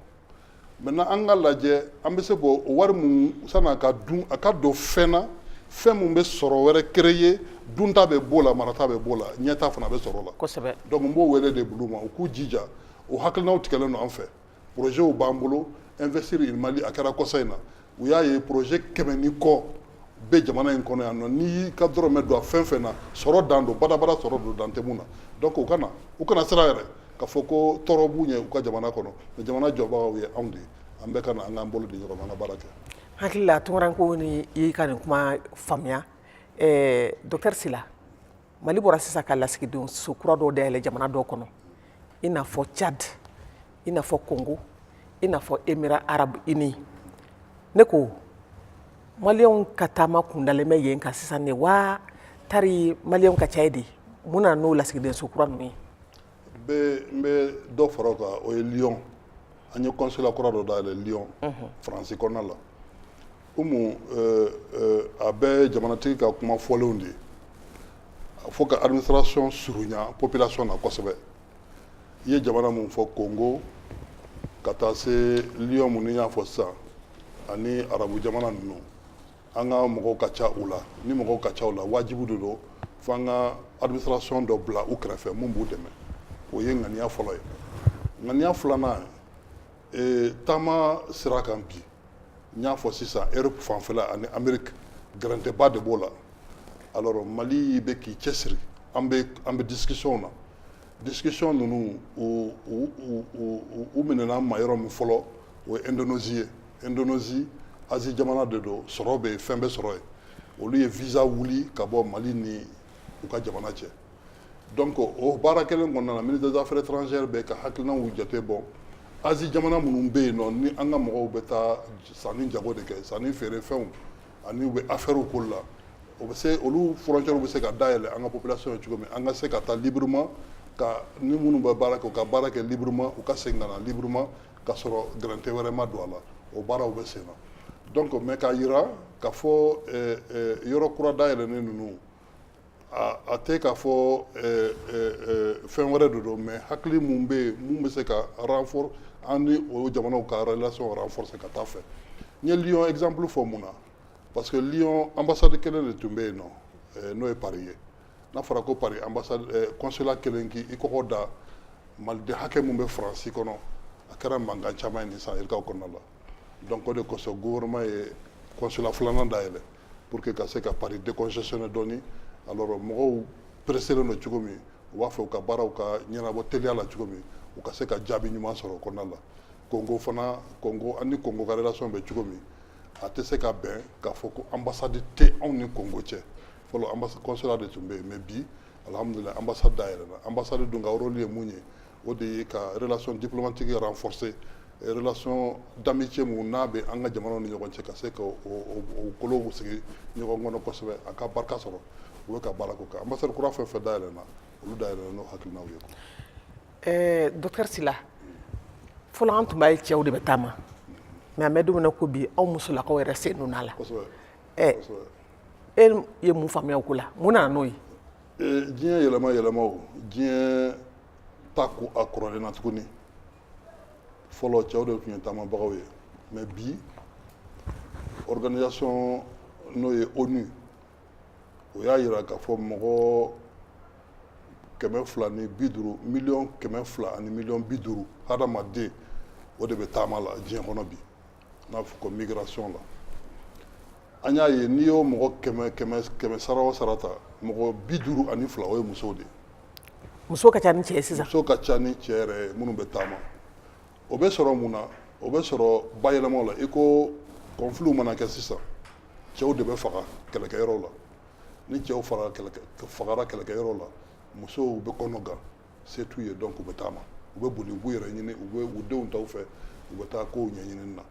maintenant an ka lajɛ an bɛ se k'o wari min san'a ka dun a ka don fɛn na fɛn min bɛ sɔrɔ wɛrɛ créer dunta bɛ b'o la marata bɛ b'o la ɲɛta fana bɛ sɔrɔ o la kosɛbɛ donc n b'o wele de bulu ma u k'u jija o hakilinaw tigɛlen don an fɛ projets b'an bolo investir in Mali a kɛra kɔsa in na u y'a ye projet 100 ni kɔ bɛ jamana in kɔnɔ yan nɔ n'i y'i ka dɔrɔmɛ don a fɛn fɛn na sɔrɔ dan don badabada sɔrɔ don dan tɛ mun na donc u kana siran yɛrɛ k'a fɔ ko tɔɔrɔ b'u ɲɛ u ka jamana kɔnɔ mais jamana jɔbagaw ye anw de ye an bɛɛ ka na an k'an bolo di ɲɔgɔn ma an ka baara kɛ hakili la tunkaranko ni i y'i ka nin kuma faamuya docteur Sila Mali bɔra sisan ka lasigidenw so kura dɔw dayɛlɛ jamana dɔw kɔnɔ i n'a fɔ Tchad i n'a fɔ Congo i n'a fɔ Émirats Arabes Unis ne ko maliyɛnw ka taama kundalen bɛ yen kan sisan de wa tari maliyɛnw ka ca de mun na n'o lasigiden so kura ninnu ye n bɛ dɔ fara o kan o ye Lyon an ye consulat kura dɔ dayɛlɛ Lyon Faransi kɔnɔna la Umu a bɛɛ jamanatigi ka kuma fɔlenw de ye fo ka administration surunya population na kosɛbɛ i ye jamana mun fɔ Congo ka taa se Lyon mun ni y'a fɔ sisan ani arabu jamana ninnu an ka mɔgɔw ka ca u la ni mɔgɔw ka ca u la wajibu de don fo an ka administration dɔ bila u kɛrɛfɛ mun b'u dɛmɛ o ye ŋaniya fɔlɔ ye ŋaniya filanan taama sira kan bi n y'a fɔ sisan Europe fanfɛla ani Amérique gɛrɛntɛba de b'o la alors Mali bɛ k'i cɛsiri an bɛ discussion na discussion ninnu u minɛna ma yɔrɔ min fɔlɔ o ye Indonésie ye Indonésie Asie jamana de don sɔrɔ bɛ yen fɛn bɛ sɔrɔ yen olu ye visa wuli ka bɔ Mali ni u ka jamana cɛ donc o baara kelen kɔnɔna na ministre des affaires étrangères bɛ ka hakilinaw jate bɔ Asie jamana minnu bɛ yen nɔ ni an ka mɔgɔw bɛ taa sanni jago de kɛ sanni feere fɛnw ani u bɛ affaires k'olu la o bɛ se olu frontières bɛ se ka dayɛlɛ an ka population ye cogo min an ka se ka taa librement ka ni minnu bɛ baara kɛ u ka baara kɛ librement u ka segin ka na librement ka sɔrɔ gɛrɛntɛ wɛrɛ ma don a la o baaraw bɛ sen na donc mais k'a yira k'a fɔ yɔrɔ kura dayɛlɛnnen ninnu a tɛ k'a fɔ fɛn wɛrɛ de don mais hakili mun bɛ yen mun bɛ se ka renforcer an ni o jamanaw ka relation renforcer ka taa fɛ n ye Lyon exemple fɔ mun na parce que Lyon ambassade kelen de tun bɛ yen nɔ n'o ye Paris ye n'a fɔra ko Paris ambassade consulat kelen k'i kɔkɔ da maliden hakɛ mun bɛ Faransi kɔnɔ a kɛra mankan caman ye nin san yirikaw kɔnɔna la donc o de kosɔn gouvernement ye consulat filanan dayɛlɛ pour que ka se ka Paris décongestionner dɔɔni alors mɔgɔw presseren don cogo min u b'a fɛ u ka baaraw ka ɲɛnabɔ teliya la cogo min u ka se ka jaabi ɲuman sɔrɔ o kɔnɔna la Congo fana an ni Congo ka relation bɛ cogo min a tɛ se ka bɛn k'a fɔ ko ambassade tɛ anw ni Congo cɛ fɔlɔ consulat de tun bɛ yen mais bi alhamdulilayi ambassade dayɛlɛna ambassade dun ka rôle ye mun ye o de ye ka relation diplomatique renforcer relation d'amitié mun n'a bɛ an ka jamanaw ni ɲɔgɔn cɛ ka se ka o kolow sigi ɲɔgɔn kɔnɔ kosɛbɛ a ka barika sɔrɔ u bɛ ka baara k'o kan ambassade kura fɛn fɛn dayɛlɛnna olu dayɛlɛnna n'o hakilinaw ye. Docteur Sila fɔlɔ an tun b'a ye cɛw de bɛ taama mais an bɛ don min na ko bi aw musolakaw yɛrɛ sen donna a la. kosɛbɛ. E ye mun faamuya o ko la mun nana n'o ye. diɲɛ yɛlɛmaw diɲɛ ta ko a kɔrɔlenna tuguni fɔlɔ cɛw de tun ye taamabagaw ye mais bi organisation n'o ye ONU o y'a jira k'a fɔ mɔgɔ 250 miliyɔn 200 ani miliyɔn 50 hadamaden o de bɛ taama la diɲɛ kɔnɔ bi n'a fɔ ko migration la an y'a ye n'i y'o mɔgɔ 100 sara o sara ta mɔgɔ 52 o ye musow de ye. muso ka ca ni cɛ ye sisan. muso ka ca ni cɛ yɛrɛ ye minnu bɛ taama o bɛ sɔrɔ mun na o bɛ sɔrɔ bayɛlɛmaw la i ko conflit mana kɛ sisan cɛw de bɛ faga kɛlɛkɛyɔrɔw la ni cɛw fagara kɛlɛkɛyɔrɔw la musow bɛ kɔnɔ gan se t'u ye donc u bɛ taama u bɛ boli u b'u yɛrɛ ɲini u bɛ u denw taw fɛ u bɛ taa kow ɲɛɲini na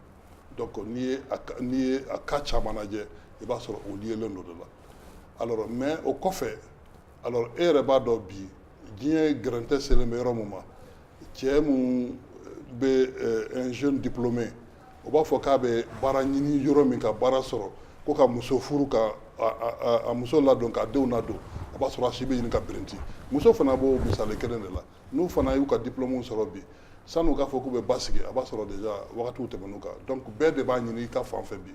donc n'i ye a cas caman lajɛ i b'a sɔrɔ o lielen do de la alors mais o kɔfɛ alors e yɛrɛ b'a dɔn bi diɲɛ gɛrɛntɛ selen bɛ yɔrɔ min ma cɛ mun bɛ un jeune diplômé o b'a fɔ k'a bɛ baara ɲini yɔrɔ min ka baara sɔrɔ ko ka muso furu ka a muso ladon k'a denw ladon a b'a sɔrɔ a si bɛ ɲini ka birinti muso fana b'o misali kelen de la n'u fana y'u ka diplôme sɔrɔ bi san'u k'a fɔ k'u bɛ basigi a b'a sɔrɔ déjà wagatiw tɛmɛn'u kan donc bɛɛ de b'a ɲini i ka fan fɛ bi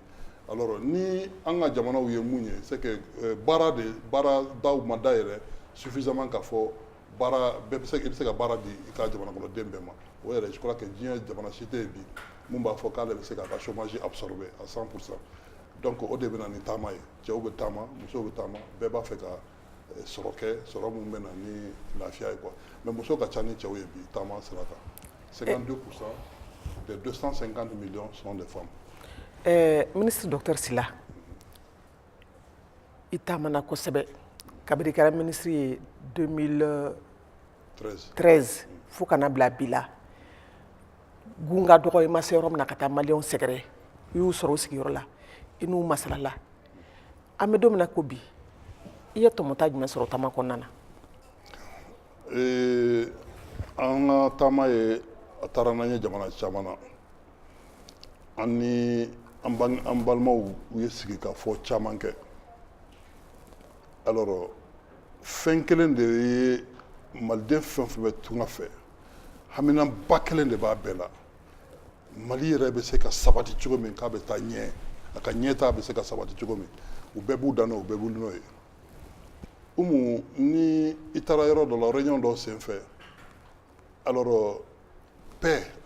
alors ni an ka jamanaw ye mun ye c'est que baaradaw ma dayɛlɛ suffisamment k'a fɔ baara bɛɛ bɛ se ka baara di i ka jamana kɔnɔden bɛɛ ma o yɛrɛ je crois que diɲɛ jamana si tɛ yen bi mun b'a fɔ k'ale bɛ se k'a ka chômage absorber à 100%. donc o de bɛ na ni taama ye cɛw bɛ taama musow bɛ taama bɛɛ b'a fɛ ka sɔrɔ kɛ sɔrɔ mun bɛ na ni lafiya ye quoi mais muso ka ca ni cɛw ye bi taama sira kan 52% des 250 millions sont des femmes. Ministre Docteur Sila i taamana kosɛbɛ kabini i kɛra ministre ye 2013 fo kana bila bi la gun ka dɔgɔ i ma se yɔrɔ min na ka taa maliyɛnw sɛgɛrɛ i y'u sɔrɔ u sigiyɔrɔ la i n'u masalala an bɛ don min na ko bi i ye tɔmɔta jumɛn sɔrɔ taama kɔnɔna na. an ka taama ye a taara n'an ye jamana caman na an ni an balimaw u ye sigi ka fɔ caman kɛ alors fɛn kelen de ye maliden fɛn fɛn bɛ tunga fɛ haminaba kelen de b'a bɛɛ la mali yɛrɛ bɛ se ka sabati cogo min k'a bɛ taa ɲɛ a ka ɲɛtaa bɛ se ka sabati cogo min u bɛɛ b'u dan n'o u bɛɛ b'u n'o ye umu ni i taara yɔrɔ dɔ la réunion dɔ senfɛ alors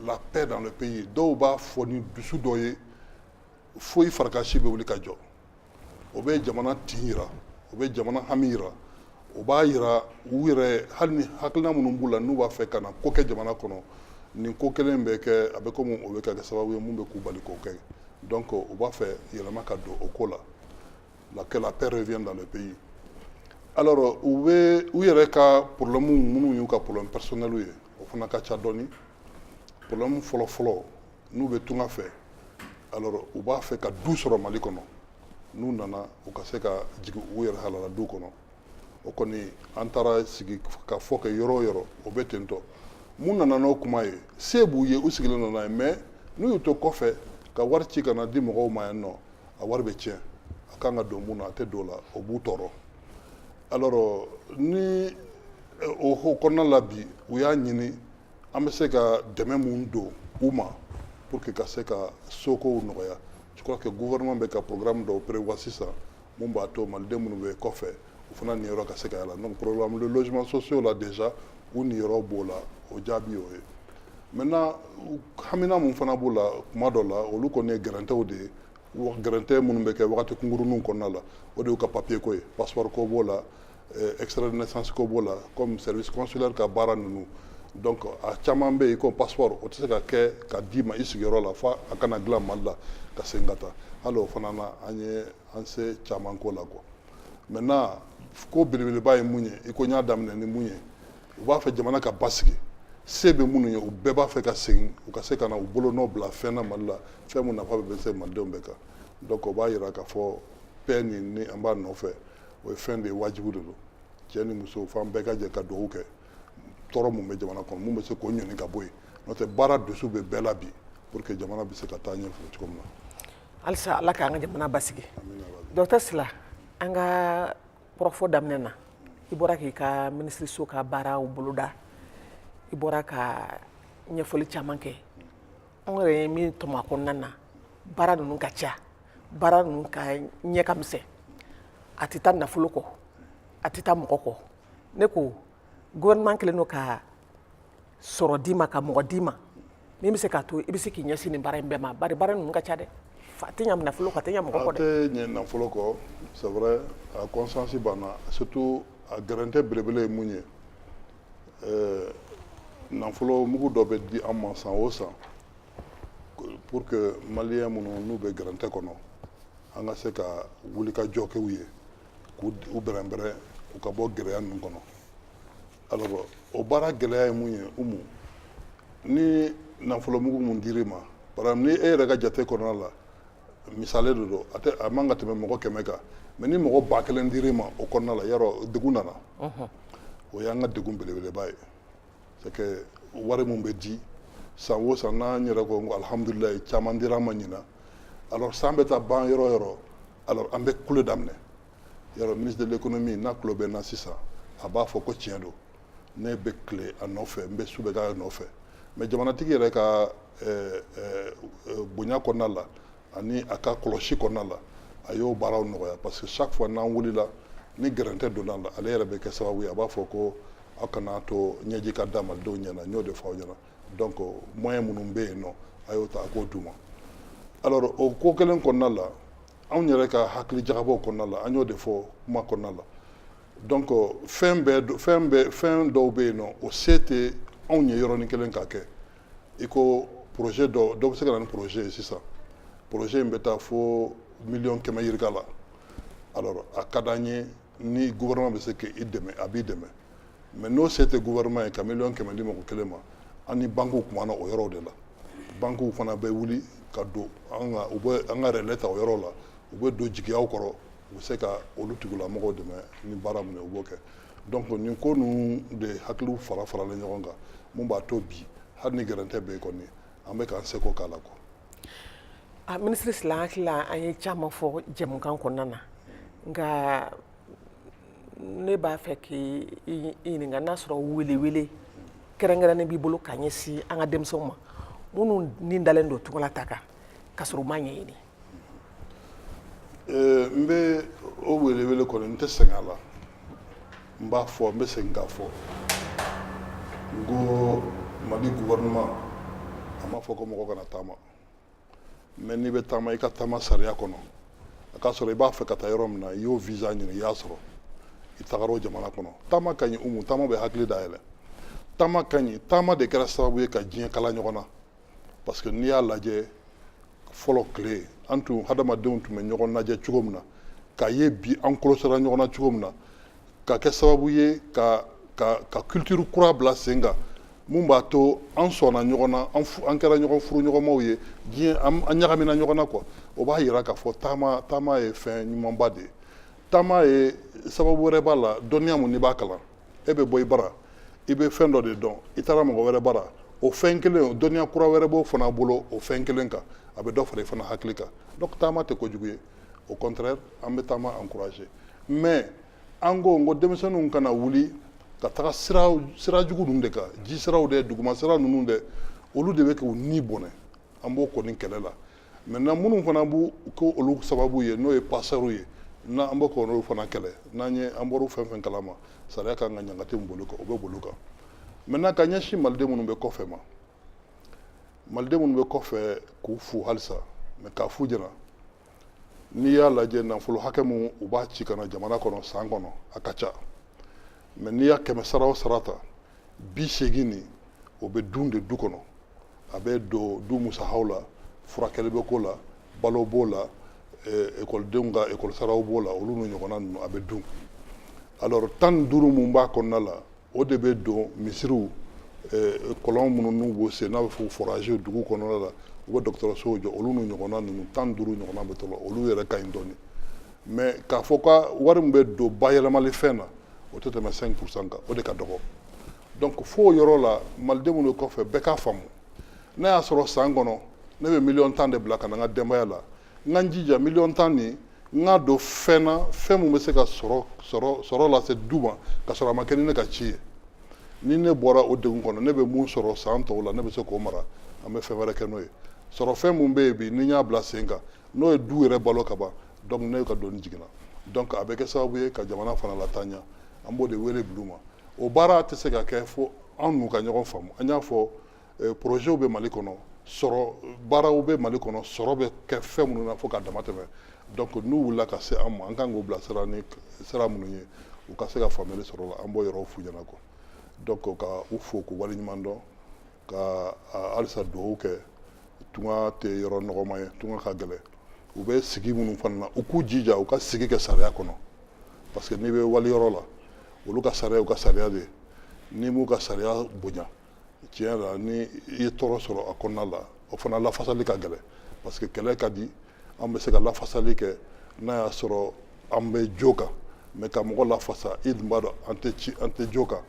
la paix dans le pays dɔw b'a fɔ ni dusu dɔ ye fo i farikasi bɛ wuli ka jɔ o bɛ jamana tin yira o bɛ jamana hami yira o b'a yira u yɛrɛ hali ni hakilina minnu b'u la n'u b'a fɛ ka na ko kɛ jamana kɔnɔ nin ko kelen bɛ kɛ a bɛ komi o bɛ ka kɛ sababu ye mun bɛ k'u bali k'o kɛ donc u b'a fɛ yɛlɛma ka don o ko la que la paix revienne dans le pays alors u yɛrɛ ka problème minnu y'u ka problème personnel ye o fana ka ca dɔɔni problème fɔlɔfɔlɔ n'u bɛ tunga fɛ alors u b'a fɛ ka du sɔrɔ mali kɔnɔ n'u nana u ka se ka jigin u yɛrɛ halala du kɔnɔ o kɔni an taara sigi ka fɔ kɛ yɔrɔ o yɔrɔ o bɛ ten tɔ mun nana n'o kuma ye se b'u ye u sigilen nana ye mais n'u y'u to kɔfɛ ka wari ci ka na di mɔgɔw ma yan nɔ a wari bɛ tiɲɛ a kan ka don mun na a tɛ don o la o b'u tɔɔrɔ alors ni o kɔnɔna la bi u y'a ɲini an bɛ se ka dɛmɛ mun don u ma pour que ka se ka sokow nɔgɔya je crois que gouvernement bɛ ka programme dɔw prévoir sisan mun b'a to maliden minnu bɛ kɔfɛ u fana niyɔrɔ ka se ka yala donc programme de logement sociaux la déjà u niyɔrɔ b'o la o jaabi y'o ye maintenant hamina mun fana b'o la kuma dɔ la olu kɔni ye gɛrɛntɛw de ye gɛrɛntɛ minnu bɛ kɛ wagati kunkuruninw kɔnɔna la o de y'u ka papier ko ye passeport ko b'o la extrait de naissance ko b'o la comme service consulaire ka baara ninnu donc a caman bɛ yen ko passeport o tɛ se ka kɛ ka d'i ma i sigiyɔrɔ la fo a kana dilan mali la ka segin ka taa hali o fana na an se caman ko la quoi maintenant ko belebeleba ye mun ye i ko n y'a daminɛ ni mun ye u b'a fɛ jamana ka basigi se bɛ minnu ye u bɛɛ b'a fɛ ka segin u ka se ka na u bolo nɔ bila fɛn na Mali la fɛn mun nafa bɛ se malidenw bɛɛ kan donc o b'a yira k'a fɔ paix nin ni an b'a nɔfɛ o ye fɛn de ye wajibu de don cɛ ni muso f'an bɛɛ ka jɛ ka dugawu kɛ tɔɔrɔ mun bɛ jamana kɔnɔ mun bɛ se k'o ɲɔni ka bɔ yen n'o tɛ baara dusu bɛ bɛɛ la bi pour que jamana bɛ se ka taa ɲɛfɛ cogo min na. halisa ala k'an ka jamana basigi docteur Sila an ka kɔrɔfɔ daminɛ na i bɔra k'i ka minisiriso ka baaraw boloda i bɔra ka ɲɛfɔli caman kɛ an yɛrɛ ye min tɔmɔ a kɔnɔna na baara ninnu ka ca baara ninnu ka ɲɛ ka misɛn a tɛ taa nafolo kɔ a tɛ taa mɔgɔ kɔ ne ko gouvernement kɛlen don ka sɔrɔ d'i ma ka mɔgɔ d'i ma min bɛ se k'a to i bɛ se k'i ɲɛsin nin baara in bɛɛ ma bari baara ninnu ka ca dɛ a tɛ ɲɛ nafolo kɔ a tɛ ɲɛ mɔgɔ kɔ dɛ. a tɛ ɲɛ nafolo kɔ c'est vrai a conscience banna surtout a gɛrɛntɛ belebele ye mun ye nafolo mugu dɔ bɛ di an ma san o san pour que maliyɛn minnu n'u bɛ gɛrɛntɛ kɔnɔ an ka se ka wuli ka jɔ kɛ u ye k'u bɛrɛnbɛrɛn u ka bɔ gɛlɛya ninnu kɔnɔ alors o baara gɛlɛya ye mun ye Umu ni nafolo mugu mun dir'i ma par exemple ni e yɛrɛ ka jate kɔnɔna la misale de don a man ka tɛmɛ mɔgɔ 100 kan mais ni mɔgɔ 1000 dir'i ma o kɔnɔna la yarɔ degun nana o y'an ka degun belebeleba ye c'est que wari mun bɛ di san o san n'an yɛrɛ ko n ko alhamdulilayi caman dira an ma ɲina alors san bɛ taa ban yɔrɔ o yɔrɔ alors an bɛ kule daminɛ yarɔ ministre de l'économie n'a tulo bɛ n na sisan a b'a fɔ ko tiɲɛ don ne bɛ tile a nɔfɛ n bɛ su bɛ k'a nɔfɛ mais jamanatigi yɛrɛ ka bonya kɔnɔna la ani a ka kɔlɔsi kɔnɔna la a y'o baaraw nɔgɔya parce que chaque fois n'an wulila ni gɛrɛntɛ donna la ale yɛrɛ bɛ kɛ sababu ye a b'a fɔ ko aw kana to ɲɛji ka da malidenw ɲɛna n y'o de fɔ aw ɲɛna donc moyen minnu bɛ yen nɔ a y'o ta a k'o d'u ma alors o ko kelen kɔnɔna la anw yɛrɛ ka hakili jagabɔw kɔnɔna la an y'o de fɔ kuma kɔnɔna la donc fɛn dɔw bɛ yen nɔ o se tɛ anw ye yɔrɔnin kelen k'a kɛ i ko projet dɔ bɛ se ka na ni projet ye sisan projet in bɛ taa fo 100 000 yirika la alors a ka d'an ye ni gouvernement bɛ se k'i dɛmɛ a b'i dɛmɛ mais n'o se tɛ gouvernement ye ka 1 100 000 di mɔgɔ kelen ma an ni banques kumana o yɔrɔw de la banques fana bɛ wuli ka don an ka relais ta o yɔrɔ la u bɛ don jigiyaw kɔrɔ u bɛ se ka olu tigilamɔgɔw dɛmɛ ni baara min ye u b'o kɛ donc nin ko ninnu de hakiliw faralen ɲɔgɔn kan mun b'a to bi hali ni gɛrɛntɛ bɛ yen kɔni an bɛ k'an seko k'a la quoi. Ministre Sila an hakili la an ye caman fɔ jɛmukan kɔnɔna na nka ne b'a fɛ k'i ɲininka n'a sɔrɔ wele kɛrɛnkɛrɛnnen b'i bolo ka ɲɛsin an ka denmisɛnw ma minnu ni dalen don tunga la ta kan ka sɔrɔ u ma ɲɛɲini. n bɛ o wele kɔni n tɛ sɛgɛn a la n b'a fɔ n bɛ segin k'a fɔ n ko Mali gouvernement a m'a fɔ ko mɔgɔ kana taama mais n'i bɛ taama i ka taama sariya kɔnɔ a k'a sɔrɔ i b'a fɛ ka taa yɔrɔ min na i y'o visa ɲini i y'a sɔrɔ i tagara o jamana kɔnɔ taama ka ɲi Umu taama bɛ hakili dayɛlɛ taama ka ɲi taama de kɛra sababu ye ka diɲɛ kala ɲɔgɔn na parce que n'i y'a lajɛ fɔlɔ tile an tun hadamadenw tun bɛ ɲɔgɔn lajɛ cogo min na k'a ye bi an kɔlɔsira ɲɔgɔn na cogo min na ka kɛ sababu ye ka culture kura bila sen kan mun b'a to an sɔnna ɲɔgɔn na an kɛra ɲɔgɔn furu ɲɔgɔnmaw ye diɲɛ an ɲagamina ɲɔgɔn na quoi o b'a yira k'a fɔ taama ye fɛn ɲumanba de ye taama ye sababu wɛrɛ b'a la dɔnniya mun n'i b'a kalan e bɛ bɔ i bara i bɛ fɛn dɔ de dɔn i taara mɔgɔ wɛrɛ bara o fɛn kelen dɔnniya kura wɛrɛ b'o fana bolo o fɛn kelen kan a bɛ dɔ fara i fana hakili kan donc taama tɛ kojugu ye au contraire an bɛ taama encourager mais an ko denmisɛnninw kana wuli ka taga sira jugu ninnu de kan ji siraw de duguma sira ninnu de olu de bɛ k'u ni bɔnɛ an b'o kɔni kɛlɛ la maintenant minnu fana b'u ko olu sababu ye n'o ye passeurs ye n'an b'o k'olu fana kɛlɛ n'an ye an bɔra fɛn kalama sariya kan ka ɲangati min bolo kan o bɛ bolo kan maintenant ka ɲɛsin maliden minnu bɛ kɔfɛ ma maliden minnu bɛ kɔfɛ k'u fu halisa mais k'a fu jɛna n'i y'a lajɛ nafolo hakɛ min u b'a ci ka na jamana kɔnɔ san kɔnɔ a ka ca mais n'i y'a 100 sara o sara ta 80 nin o bɛ dun de du kɔnɔ a bɛ don du musakaw la furakɛli bɛ k'o la balo b'o la ekɔlidenw ka ekɔli saraw b'o la olu ni ɲɔgɔnna ninnu a bɛ dun alors 15 mun b'a kɔnɔna la o de bɛ don misiriw kɔlɔn minnu n'u b'o sen n'a bɛ fɔ forage dugu kɔnɔna la u bɛ dɔgɔtɔrɔsow jɔ olu n'u ɲɔgɔnna ninnu 15 ɲɔgɔnna bɛ tɔlɔ olu yɛrɛ ka ɲi dɔɔni mais k'a fɔ ka wari min bɛ don bayɛlɛmali fɛn na o tɛ tɛmɛ 5% kan o de ka dɔgɔ donc fo yɔrɔ la malidenw de kɔfɛ bɛɛ k'a faamu n'a y'a sɔrɔ san kɔnɔ ne bɛ 1,10 de bila ka na n ka denbaya la n ka n jija 1,10 nin n ka don fɛn na fɛn min bɛ se ka sɔrɔ lase du ma ka sɔrɔ a ma kɛ ni ne ka ci ye ni ne bɔra o degun kɔnɔ ne bɛ mun sɔrɔ san tɔw la ne bɛ se k'o mara an bɛ fɛn wɛrɛ kɛ n'o ye sɔrɔ fɛn mun bɛ yen bi ni n y'a bila sen kan n'o ye du yɛrɛ balo ka ban donc ne ka dɔnni jiginna donc a bɛ kɛ sababu ye ka jamana fana lataa ɲɛ an b'o de wele bi u ma o baara tɛ se ka kɛ fo an n'u ka ɲɔgɔn faamu an y'a fɔ projet bɛ mali kɔnɔ sɔrɔ baaraw bɛ mali kɔnɔ sɔrɔ bɛ kɛ fɛn minnu na fo ka dama tɛmɛ donc n'u wulila ka se an ma an kan k'o bila sira minnu ye u ka se ka faamuyali sɔrɔ la an b'o yɔrɔw f'u ɲɛna quoi donc ka u fo k'u waleɲuman dɔn ka halisa dugawu kɛ tunga tɛ yɔrɔ nɔgɔma ye tunga ka gɛlɛn u bɛ sigi minnu fana na u k'u jija u ka sigi kɛ sariya kɔnɔ parce que n'i bɛ wali yɔrɔ la olu ka sariya u ka sariya de n'i m'u ka sariya bonya tiɲɛ la ni i ye tɔɔrɔ sɔrɔ a kɔnɔna la o fana lafasali ka gɛlɛn parce que kɛlɛ ka di an bɛ se ka lafasali kɛ n'a y'a sɔrɔ an bɛ jo kan mais ka mɔgɔ lafasa i dun b'a dɔn an tɛ jo kan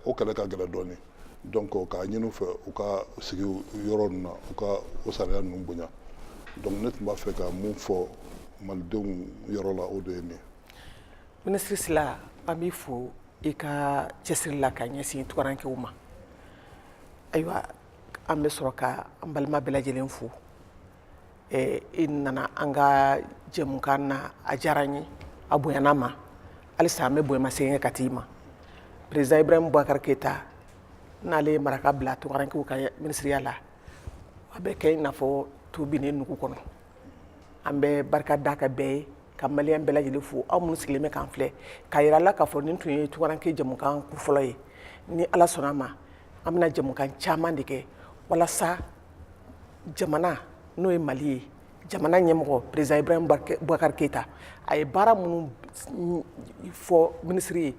o kɛlɛ ka gɛlɛn dɔɔni donc k'a ɲini u fɛ u ka sigi yɔrɔ ninnu na u ka o sariya ninnu bonya donc ne tun b'a fɛ ka mun fɔ malidenw yɔrɔ la o de ye nin ye. Ministre Sila an b'i fo i ka cɛsiri la ka ɲɛsin tugarankew ma ayiwa an bɛ sɔrɔ ka an balima bɛɛ lajɛlen fo i nana an ka jɛmukan na a diyara n ye a bonyana ma halisa an bɛ bonyamasegin kɛ ka t'i ma président Ibrahim Boubacar Keita n'ale ye maraka bila tugarankew ka minisiriya la a bɛ kɛ i n'a fɔ to binnen nugu kɔnɔ an bɛ barika da ka bɛɛ ye ka maliyɛn bɛɛ lajɛlen fo aw minnu sigilen bɛ k'an filɛ k'a yira la k'a fɔ nin tun ye tugaranke jɛmukan fɔlɔ ye ni ala sɔnna a ma an bɛna jɛmukan caman de kɛ walasa jamana n'o ye mali ye jamana ɲɛmɔgɔ président Ibrahim Boubacar Keita a ye baara minnu fɔ minisiri ye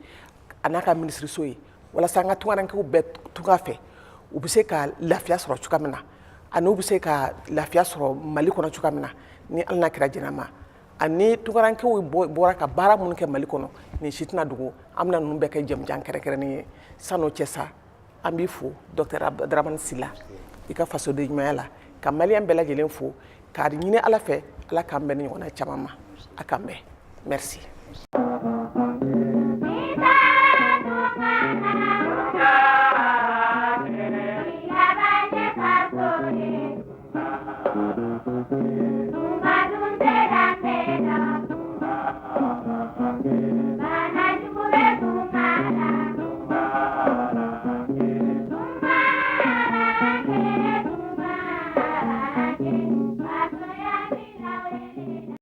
a n'a ka minisiriso ye walasa an ka tugarankew bɛɛ tunga fɛ u bɛ se ka lafiya sɔrɔ cogoya min na ani u bɛ se ka lafiya sɔrɔ mali kɔnɔ cogoya min na ni ala n'a kira jɛnɛ ma ani tugarankew bɔra ka baara minnu kɛ mali kɔnɔ nin si tɛna dogo an bɛna ninnu bɛɛ kɛ jɛmujan kɛrɛnkɛrɛnnen ye san'o cɛ sa an b'i fo docteur Abdramane Sila i ka fasoden ɲumanya la ka maliyɛn bɛɛ lajɛlen fo k'a ɲini ala fɛ ala k'an bɛn ni ɲɔgɔnna caman ma a k'an bɛn merci.